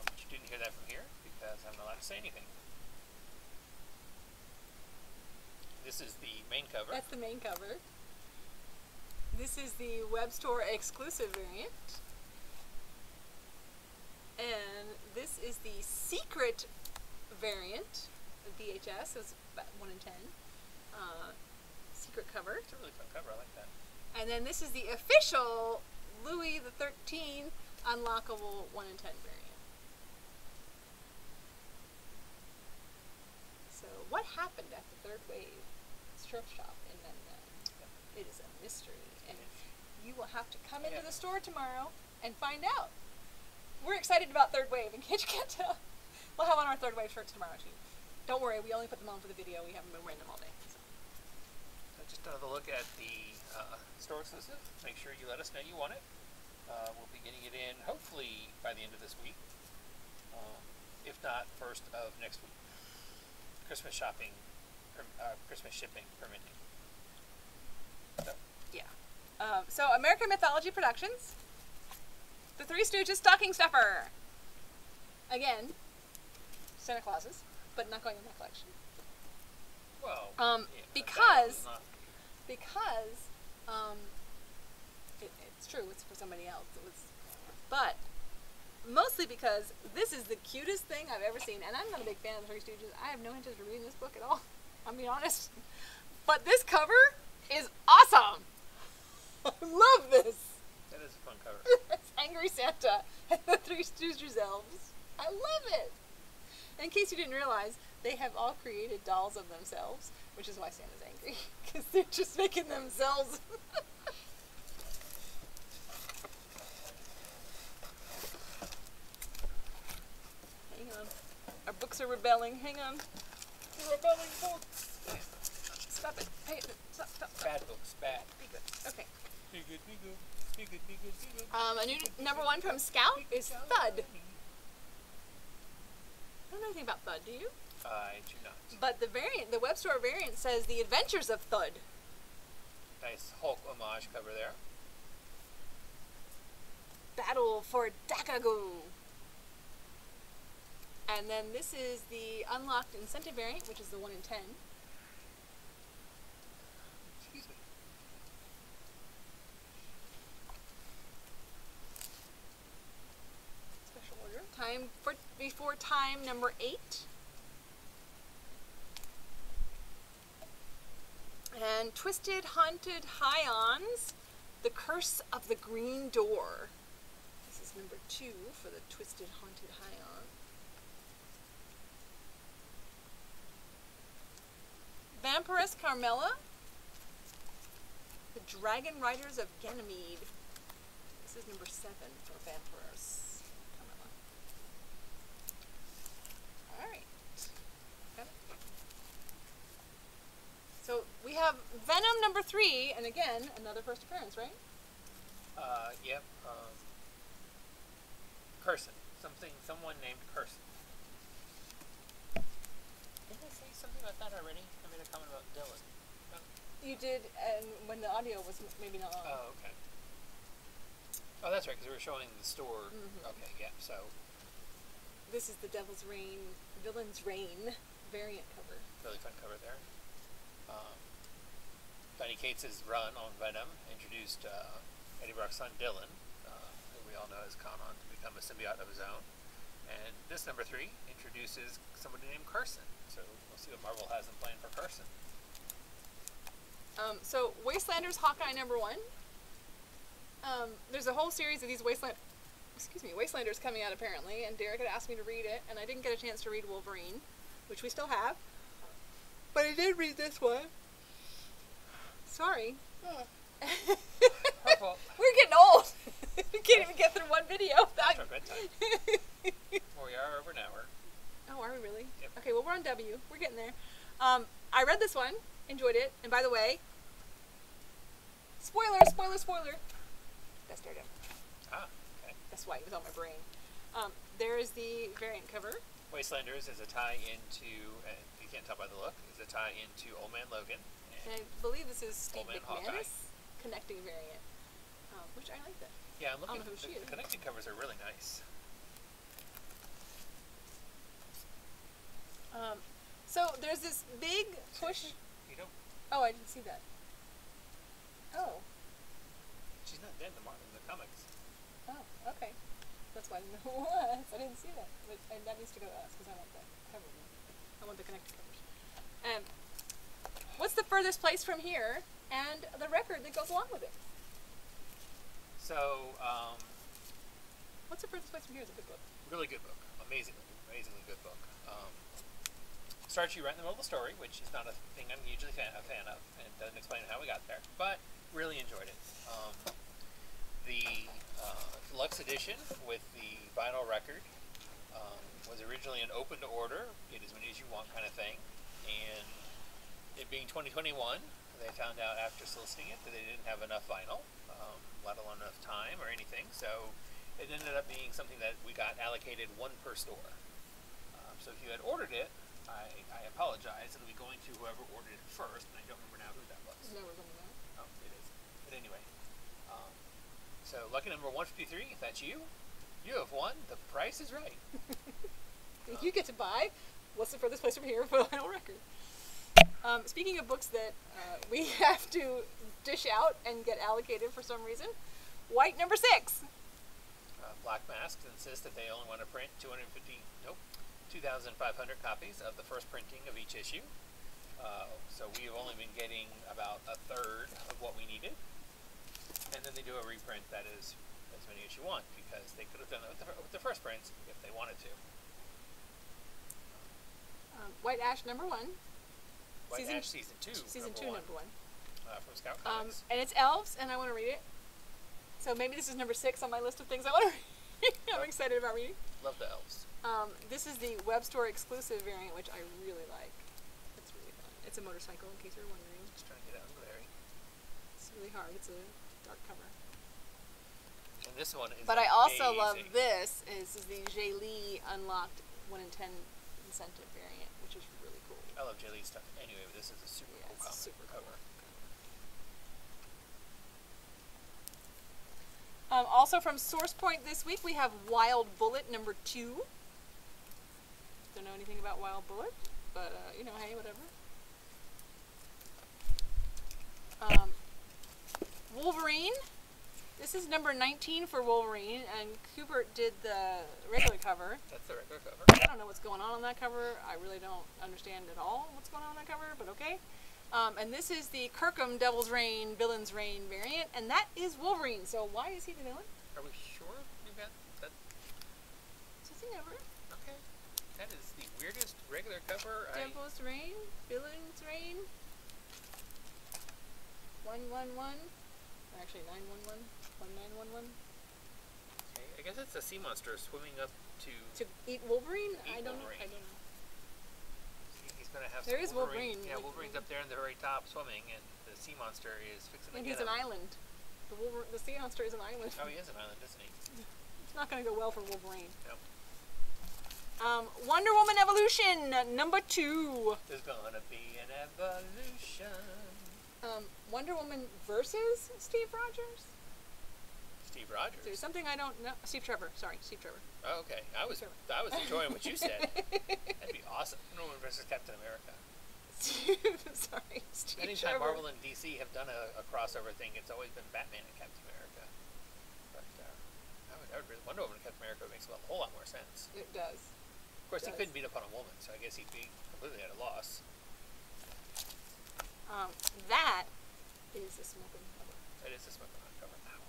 But you didn't hear that from here because I'm not allowed to say anything. This is the main cover. That's the main cover. This is the web store exclusive variant. And this is the secret variant, the VHS, so it's about 1 in 10. Secret cover. It's a really fun cover, I like that. And then this is the official Louis XIII unlockable 1 in 10 variant. So what happened at the Third Wave Surf Shop in 99? It is a mystery. And you will have to come into the store tomorrow and find out. We're excited about Third Wave, in case you can't tell. We'll have on our Third Wave shirts tomorrow, too. Don't worry, we only put them on for the video. We haven't been wearing them all day. So Just another look at the store exclusive. Make sure you let us know you want it. We'll be getting it in, hopefully, by the end of this week. If not, first of next week. Christmas shopping, Christmas shipping permitting. So. yeah. So American Mythology Productions. The Three Stooges Stocking Stuffer. Again, Santa Clauses, but not going in my collection. Well, because it's true, it's for somebody else. But mostly because this is the cutest thing I've ever seen, and I'm not a big fan of the Three Stooges. I have no interest in reading this book at all. I'll be honest. But this cover is awesome. I love this. that is a fun cover. It's Angry Santa and the Three Stooges elves. I love it. And in case you didn't realize, they have all created dolls of themselves, which is why Santa's angry, because they're just making themselves. Hang on. Our books are rebelling. Hang on. We're rebelling books. Stop it. Hey, stop. Bad books, bad. Be good. Okay. Be good, be good. Be good, be good, be good. A new number 1 from Scout is Thud. I don't know anything about Thud, do you? I do not. But the web store variant says The Adventures of Thud. Nice Hulk homage cover there. Battle for Dakago. And then this is the unlocked incentive variant, which is the 1 in 10. Excuse me. Special order. Time for Before Time number 8. And Twisted Haunted Hions, The Curse of the Green Door. This is number 2 for the Twisted Haunted Hion. Vampiress Carmella, The Dragon Riders of Ganymede. This is number 7 for Vampiress Carmella. Alright. Okay. So we have Venom number 3, and again, another first appearance, right? Yep. Person. Someone named Person. Didn't I say something about that already? I made a comment about Dylan. No? You did, and when the audio was maybe not on. Oh, okay. Oh, that's right, because we were showing the store. Okay, yeah, so. This is the Villain's Reign variant cover. Really fun cover there. Donny Cates' run on Venom introduced Eddie Brock's son Dylan, who we all know has gone on to become a symbiote of his own. And this number 3 introduces somebody named Carson. So we'll see what Marvel has in plan for Carson. So Wastelanders Hawkeye number 1. There's a whole series of these Wastelanders coming out apparently, and Derek had asked me to read it, and I didn't get a chance to read Wolverine, which we still have. But I did read this one. Sorry. Her fault. We're getting old. We can't even get through one video. That's our bedtime. Well, we are over an hour. Oh, are we really? Yep. Okay, well, we're on W. We're getting there. I read this one, enjoyed it, and by the way, spoiler! That's Daredevil. Ah, okay. That's why it was on my brain. There is the variant cover. Wastelanders is a tie into, you can't tell by the look, is a tie into Old Man Logan. And I believe this is Steve Old Man Hawkeye. McManus connecting variant, which I like that. Yeah, I'm looking. I don't know who she is. The connecting covers are really nice. So there's this big push. You don't. Oh, I didn't see that. Oh. She's not dead in the comics. Oh, okay. That's why I didn't know who it was. I didn't see that. But that needs to go to us because I want that cover. I want the connected covers. What's the furthest place from here and the record that goes along with it? So, What's the furthest place from here is a good book. really good book. Amazingly good book. Starts you right in the middle of the story, which is not a thing I'm usually a fan of, and doesn't explain how we got there, but really enjoyed it. The deluxe edition with the vinyl record was originally an open to order, get as many as you want kind of thing, and it being 2021, they found out after soliciting it that they didn't have enough vinyl, let alone enough time or anything, so it ended up being something that we got allocated one per store. So if you had ordered it, I apologize. It'll be going to whoever ordered it first, and I don't remember now who that was. Never going to know. Oh, it is. But anyway, so lucky number 153, if that's you, you have won. The price is right. You get to buy what's the furthest place from here for a vinyl record. Speaking of books that we have to dish out and get allocated for some reason, White number 6. Black Masks insist that they only want to print 2,500 copies of the first printing of each issue. So we have only been getting about a third of what we needed. And then they do a reprint that is as many as you want, because they could have done that with the first prints if they wanted to. White Ash number 1. White Ash Season 2. Season 2 number 1. From Scout Comics. And it's elves, and I want to read it. So maybe this is number 6 on my list of things I want to read. I'm excited about reading. Love the elves. This is the web store exclusive variant, which I really like. It's really fun. It's a motorcycle, in case you're wondering. Just trying to get out of Larry. It's really hard. It's a dark cover. And this one is But I also amazing. love this. Is the Jay Lee unlocked 1 in 10 incentive variant, which is really cool. I love Jay Lee stuff. Anyway, but this is a super cool comic super cover. Also from Source Point this week, we have Wild Bullet number 2. Don't know anything about Wild Bullet, but you know, hey, whatever. Wolverine. This is number 19 for Wolverine, and Kubert did the regular cover. That's the regular cover. I don't know what's going on that cover. I really don't understand at all what's going on that cover, but okay. And this is the Kirkham Devil's Reign, Villain's Reign variant, and that is Wolverine. So why is he the villain? Are we sure you got that? Does he never? Okay. That is the weirdest regular cover. Devil's Reign, Villain's Reign. 111. Actually, 911. 1911. Okay, I guess it's a sea monster swimming up to eat Wolverine? Eat I don't know. Wolverine. I don't know. He's gonna have There some is Wolverine. Yeah, Wolverine's up there in the very top swimming, and the sea monster is fixing to And get he's him. an island. The sea monster is an island. Oh, he is an island, isn't he? not going to go well for Wolverine. Nope. Wonder Woman Evolution, number 2. There's gonna be an evolution. Wonder Woman versus Steve Rogers? Steve Rogers? There's something I don't know. Steve Trevor. Sorry, Steve Trevor. Oh, okay. I was enjoying what you said. That'd be awesome. Wonder Woman versus Captain America. Sorry, Steve Anytime Trevor. Marvel and DC have done a crossover thing, it's always been Batman and Captain America. But I would really, Wonder Woman and Captain America makes a whole lot more sense. It does. Of course, he couldn't beat up on a woman, so I guess he'd be completely at a loss. That is a smoking cover. That is a smoking hot cover. Ow.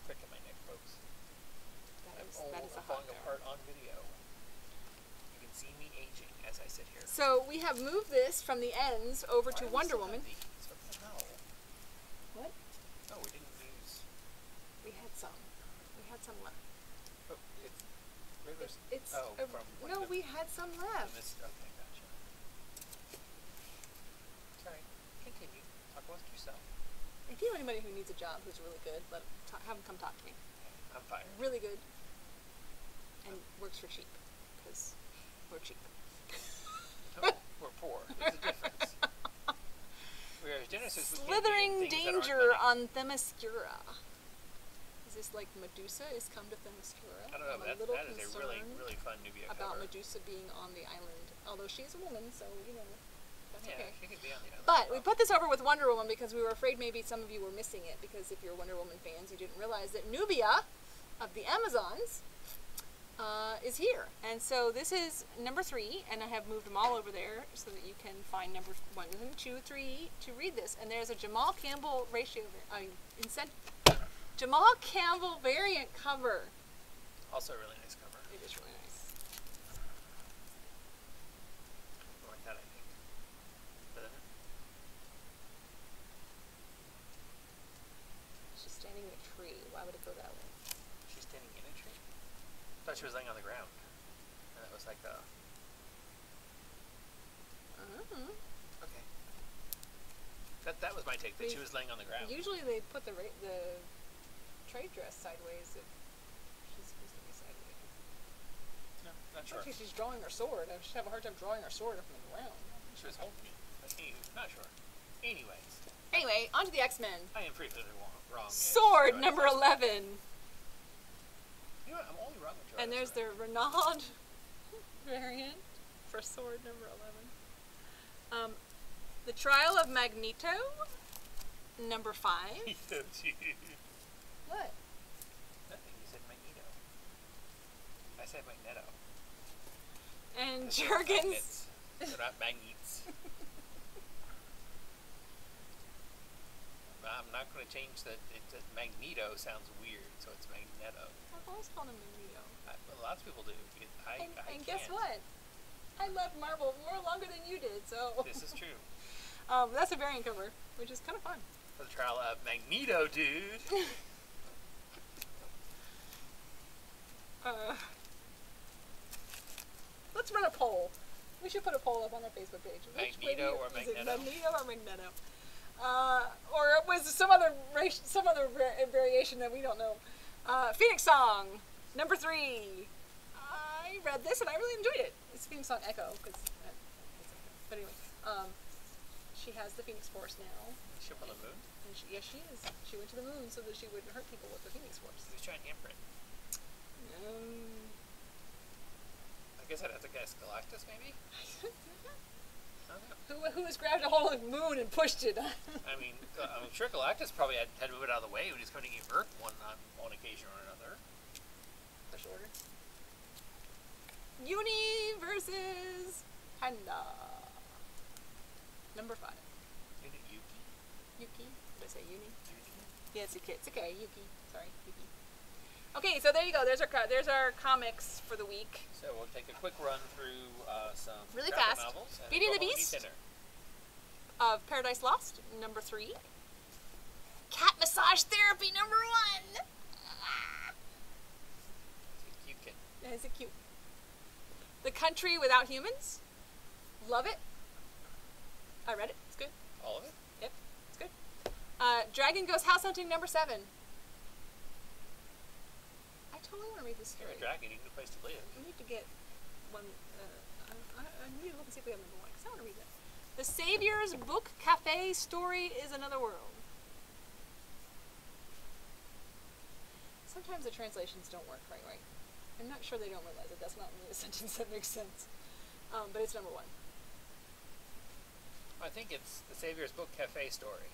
Prick in my neck, folks. That is a hot falling cover. apart on video. You can see me aging as I sit here. So we have moved this from the ends over to Why do we Wonder still have Woman. these? What the hell? What? Oh, we didn't use. We had some. We had some left. Oh, it's. It's from no, we had some left. Okay, gotcha. Sorry. Continue. Talk amongst yourself. If you know anybody who needs a job who's really good, have them come talk to me. I'm fired. Really good. And works for cheap. Because we're cheap. No, we're poor. There's a difference. We are as generous as we can be in Slithering things that aren't danger money. on Themyscira. Is this like Medusa is come to Themyscira? I don't know, I'm but that is a really, concerned really fun Nubia about cover. Medusa being on the island. Although she's a woman, so, you know, that's Yeah, okay. she could be on the island. But we put this over with Wonder Woman because we were afraid maybe some of you were missing it, because if you're Wonder Woman fans, you didn't realize that Nubia of the Amazons is here. And so this is number 3, and I have moved them all over there so that you can find number 1, 2, 3 to read this. And there's a Jamal Campbell Jamal Campbell variant cover. Also a really nice cover. It is really nice. I like that, I think. Doesn't it? She's standing in a tree. Why would it go that way? She's standing in a tree? I thought she was laying on the ground. And that was like a... Okay. That was my take, that she was laying on the ground. Usually they put the trade dress sideways if she's supposed to be sideways. No, not sure. Actually, she's drawing her sword. I just have a hard time drawing her sword up from the ground. She was holding me. But not sure. Anyways. Anyway, on to the X-Men. I am frequently wrong. Sword, number 11. You know what? I'm only wrong with Joetta. And there's the Renaud variant for sword number 11. The Trial of Magneto, number 5. What? Nothing. You said Magneto. I said Magneto. And They're Jurgens. They're not magnets. I'm not going to change that. Magneto sounds weird, so it's Magneto. I've always called him Magneto. Well, lots of people do. I And can't. guess what? I loved Marvel more longer than you did, so. This is true. That's a variant cover, which is kind of fun. For the trial of Magneto, dude. Let's run a poll. We should put a poll up on our Facebook page. Magneto or Is it Magneto? Magneto or Magneto? Or it was some other variation that we don't know. Phoenix Song, number 3. I read this and I really enjoyed it. It's Phoenix Song Echo, but anyway, she has the Phoenix Force now. Is she up on the moon? And yes, she is. She went to the moon so that she wouldn't hurt people with the Phoenix Force. Who's trying to imprint? I guess I'd have to guess Galactus, maybe? Who has grabbed a hold of the moon and pushed it? I'm sure Galactus probably had to move it out of the way when he's coming to Earth on occasion or another. Push order. Uni versus Panda. Number 5. Is it Yuki? Yuki. Did I say Uni? Yuki? Yeah, it's a kid. It's okay. Yuki. Sorry, Yuki. Okay, so there you go. There's our comics for the week. So we'll take a quick run through some Really graphic fast. novels. And Beauty and the go home and eat Beast. dinner. Of Paradise Lost, number 3. Cat Massage Therapy, number 1. It's a cute kid. Is it cute? The Country Without Humans. Love it. I read it. It's good. All of it? Yep, it's good. Dragon Goes House Hunting, number 7. I totally want to read this You're story. a dragon. You need a place to live. We need to get one. I need to look and see if we have number 1 because I want to read that. The Savior's Book Cafe Story is Another World. Sometimes the translations don't work quite right. I'm not sure they don't realize it. That's not really a sentence that makes sense. But it's number 1. I think it's The Savior's Book Cafe Story.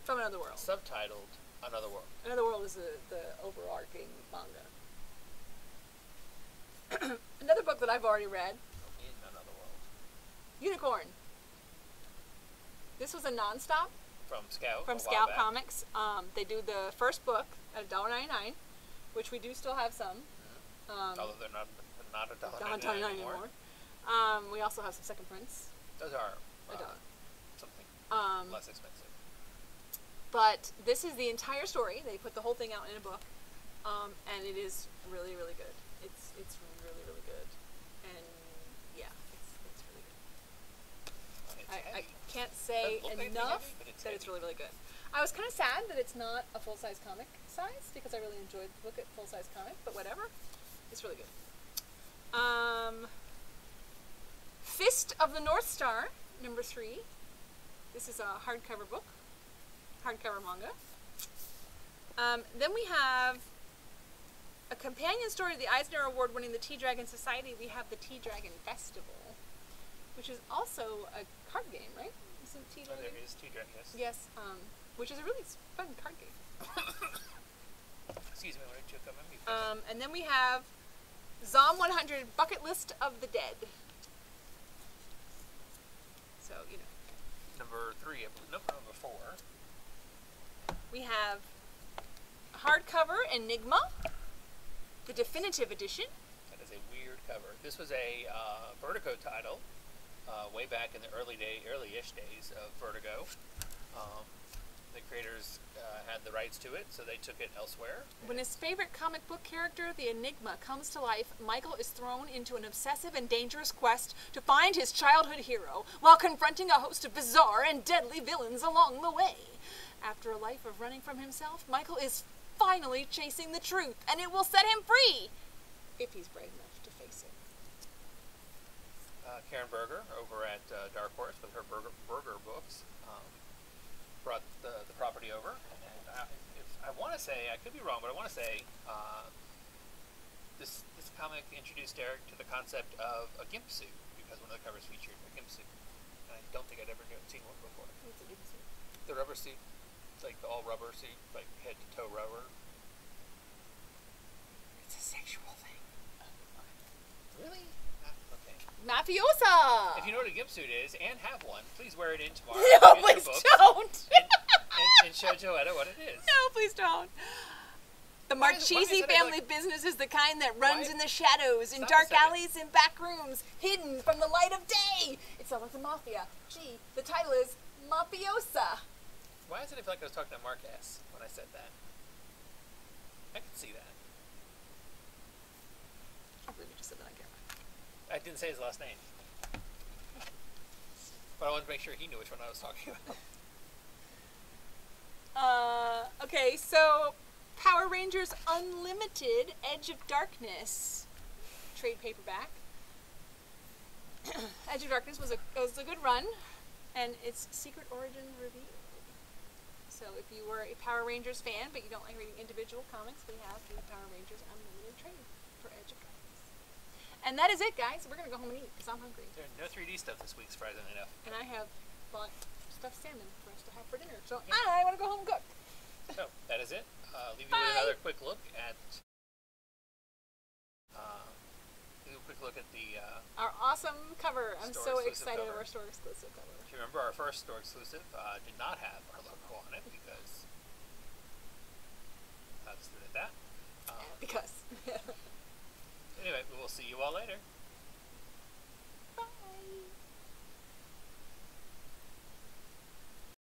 From Another World. Subtitled Another World. Another World is the overarching manga. Another book that I've already read. In Another World. Unicorn. This was a non-stop From Scout. from a while Scout back. Comics. They do the first book at $1.99, which we do still have some. Although they're not $1.99 $1.99 anymore. We also have some second prints. Those are $1. something Um, less expensive. But this is the entire story. They put the whole thing out in a book, and it is really, really good. It's really, really good, and yeah, it's really good. It's I heavy. can't say Doesn't look like enough heavy, but it's that it's heavy. really, really good. I was kind of sad that it's not a full-size comic size because I really enjoyed the book at full-size comic, but whatever. It's really good. Fist of the North Star, number 3. This is a hardcover book, hardcover manga. Then we have a companion story to the Eisner Award-winning The Tea Dragon Society. We have the Tea Dragon Festival, which is also a card game, right? Isn't Tea Dragon? There is Tea Dragon, yes. Yes, which is a really fun card game. Excuse me, when I choke on my meat. And then we have Zom 100 Bucket List of the Dead. So, you know. Number 3, I believe. Number 4. We have hardcover Enigma, the definitive edition. That is a weird cover. This was a Vertigo title, way back in the early-ish days of Vertigo. The creators had the rights to it, so they took it elsewhere. When his favorite comic book character, the Enigma, comes to life, Michael is thrown into an obsessive and dangerous quest to find his childhood hero, while confronting a host of bizarre and deadly villains along the way. After a life of running from himself, Michael is finally chasing the truth, and it will set him free, if he's brave enough to face it. Karen Berger over at Dark Horse with her Berger books brought the property over. And I want to say, I could be wrong, but I want to say this comic introduced Derek to the concept of a gimp suit, because one of the covers featured a gimp suit. And I don't think I'd ever seen one before. What's a gimp suit? The rubber suit, like the all rubber suit, like head to toe rubber. It's a sexual thing. Really? Okay. Mafiosa! If you know what a gimp suit is and have one, please wear it in tomorrow. No, in your please books don't! and show Joetta what it is. No, please don't. The Why is Marchese it family like- business is the kind that runs Why- in the shadows, in Stop a dark second. alleys and back rooms, hidden from the light of day. It sounds like the mafia. Gee, the title is Mafiosa. Why does it feel like I was talking to Mark S. when I said that? I can see that. I believe you just said that on camera. I didn't say his last name. But I wanted to make sure he knew which one I was talking about. Okay, so Power Rangers Unlimited Edge of Darkness trade paperback. Edge of Darkness was a good run, and its secret origin revealed. So if you were a Power Rangers fan, but you don't like reading individual comics, we have the Power Rangers Unlimited trade for Edge of Darkness. And that is it, guys. We're going to go home and eat, because I'm hungry. There's no 3D stuff this week, surprisingly enough. And I have bought stuffed salmon for us to have for dinner. So I want to go home and cook. So, that is it. Leave you Bye. with another quick look at the Our awesome cover. I'm Store so exclusive excited cover. of our store exclusive cover. If you remember, our first store exclusive did not have our logo on it because I'll just leave it at that. Because. Anyway, we will see you all later.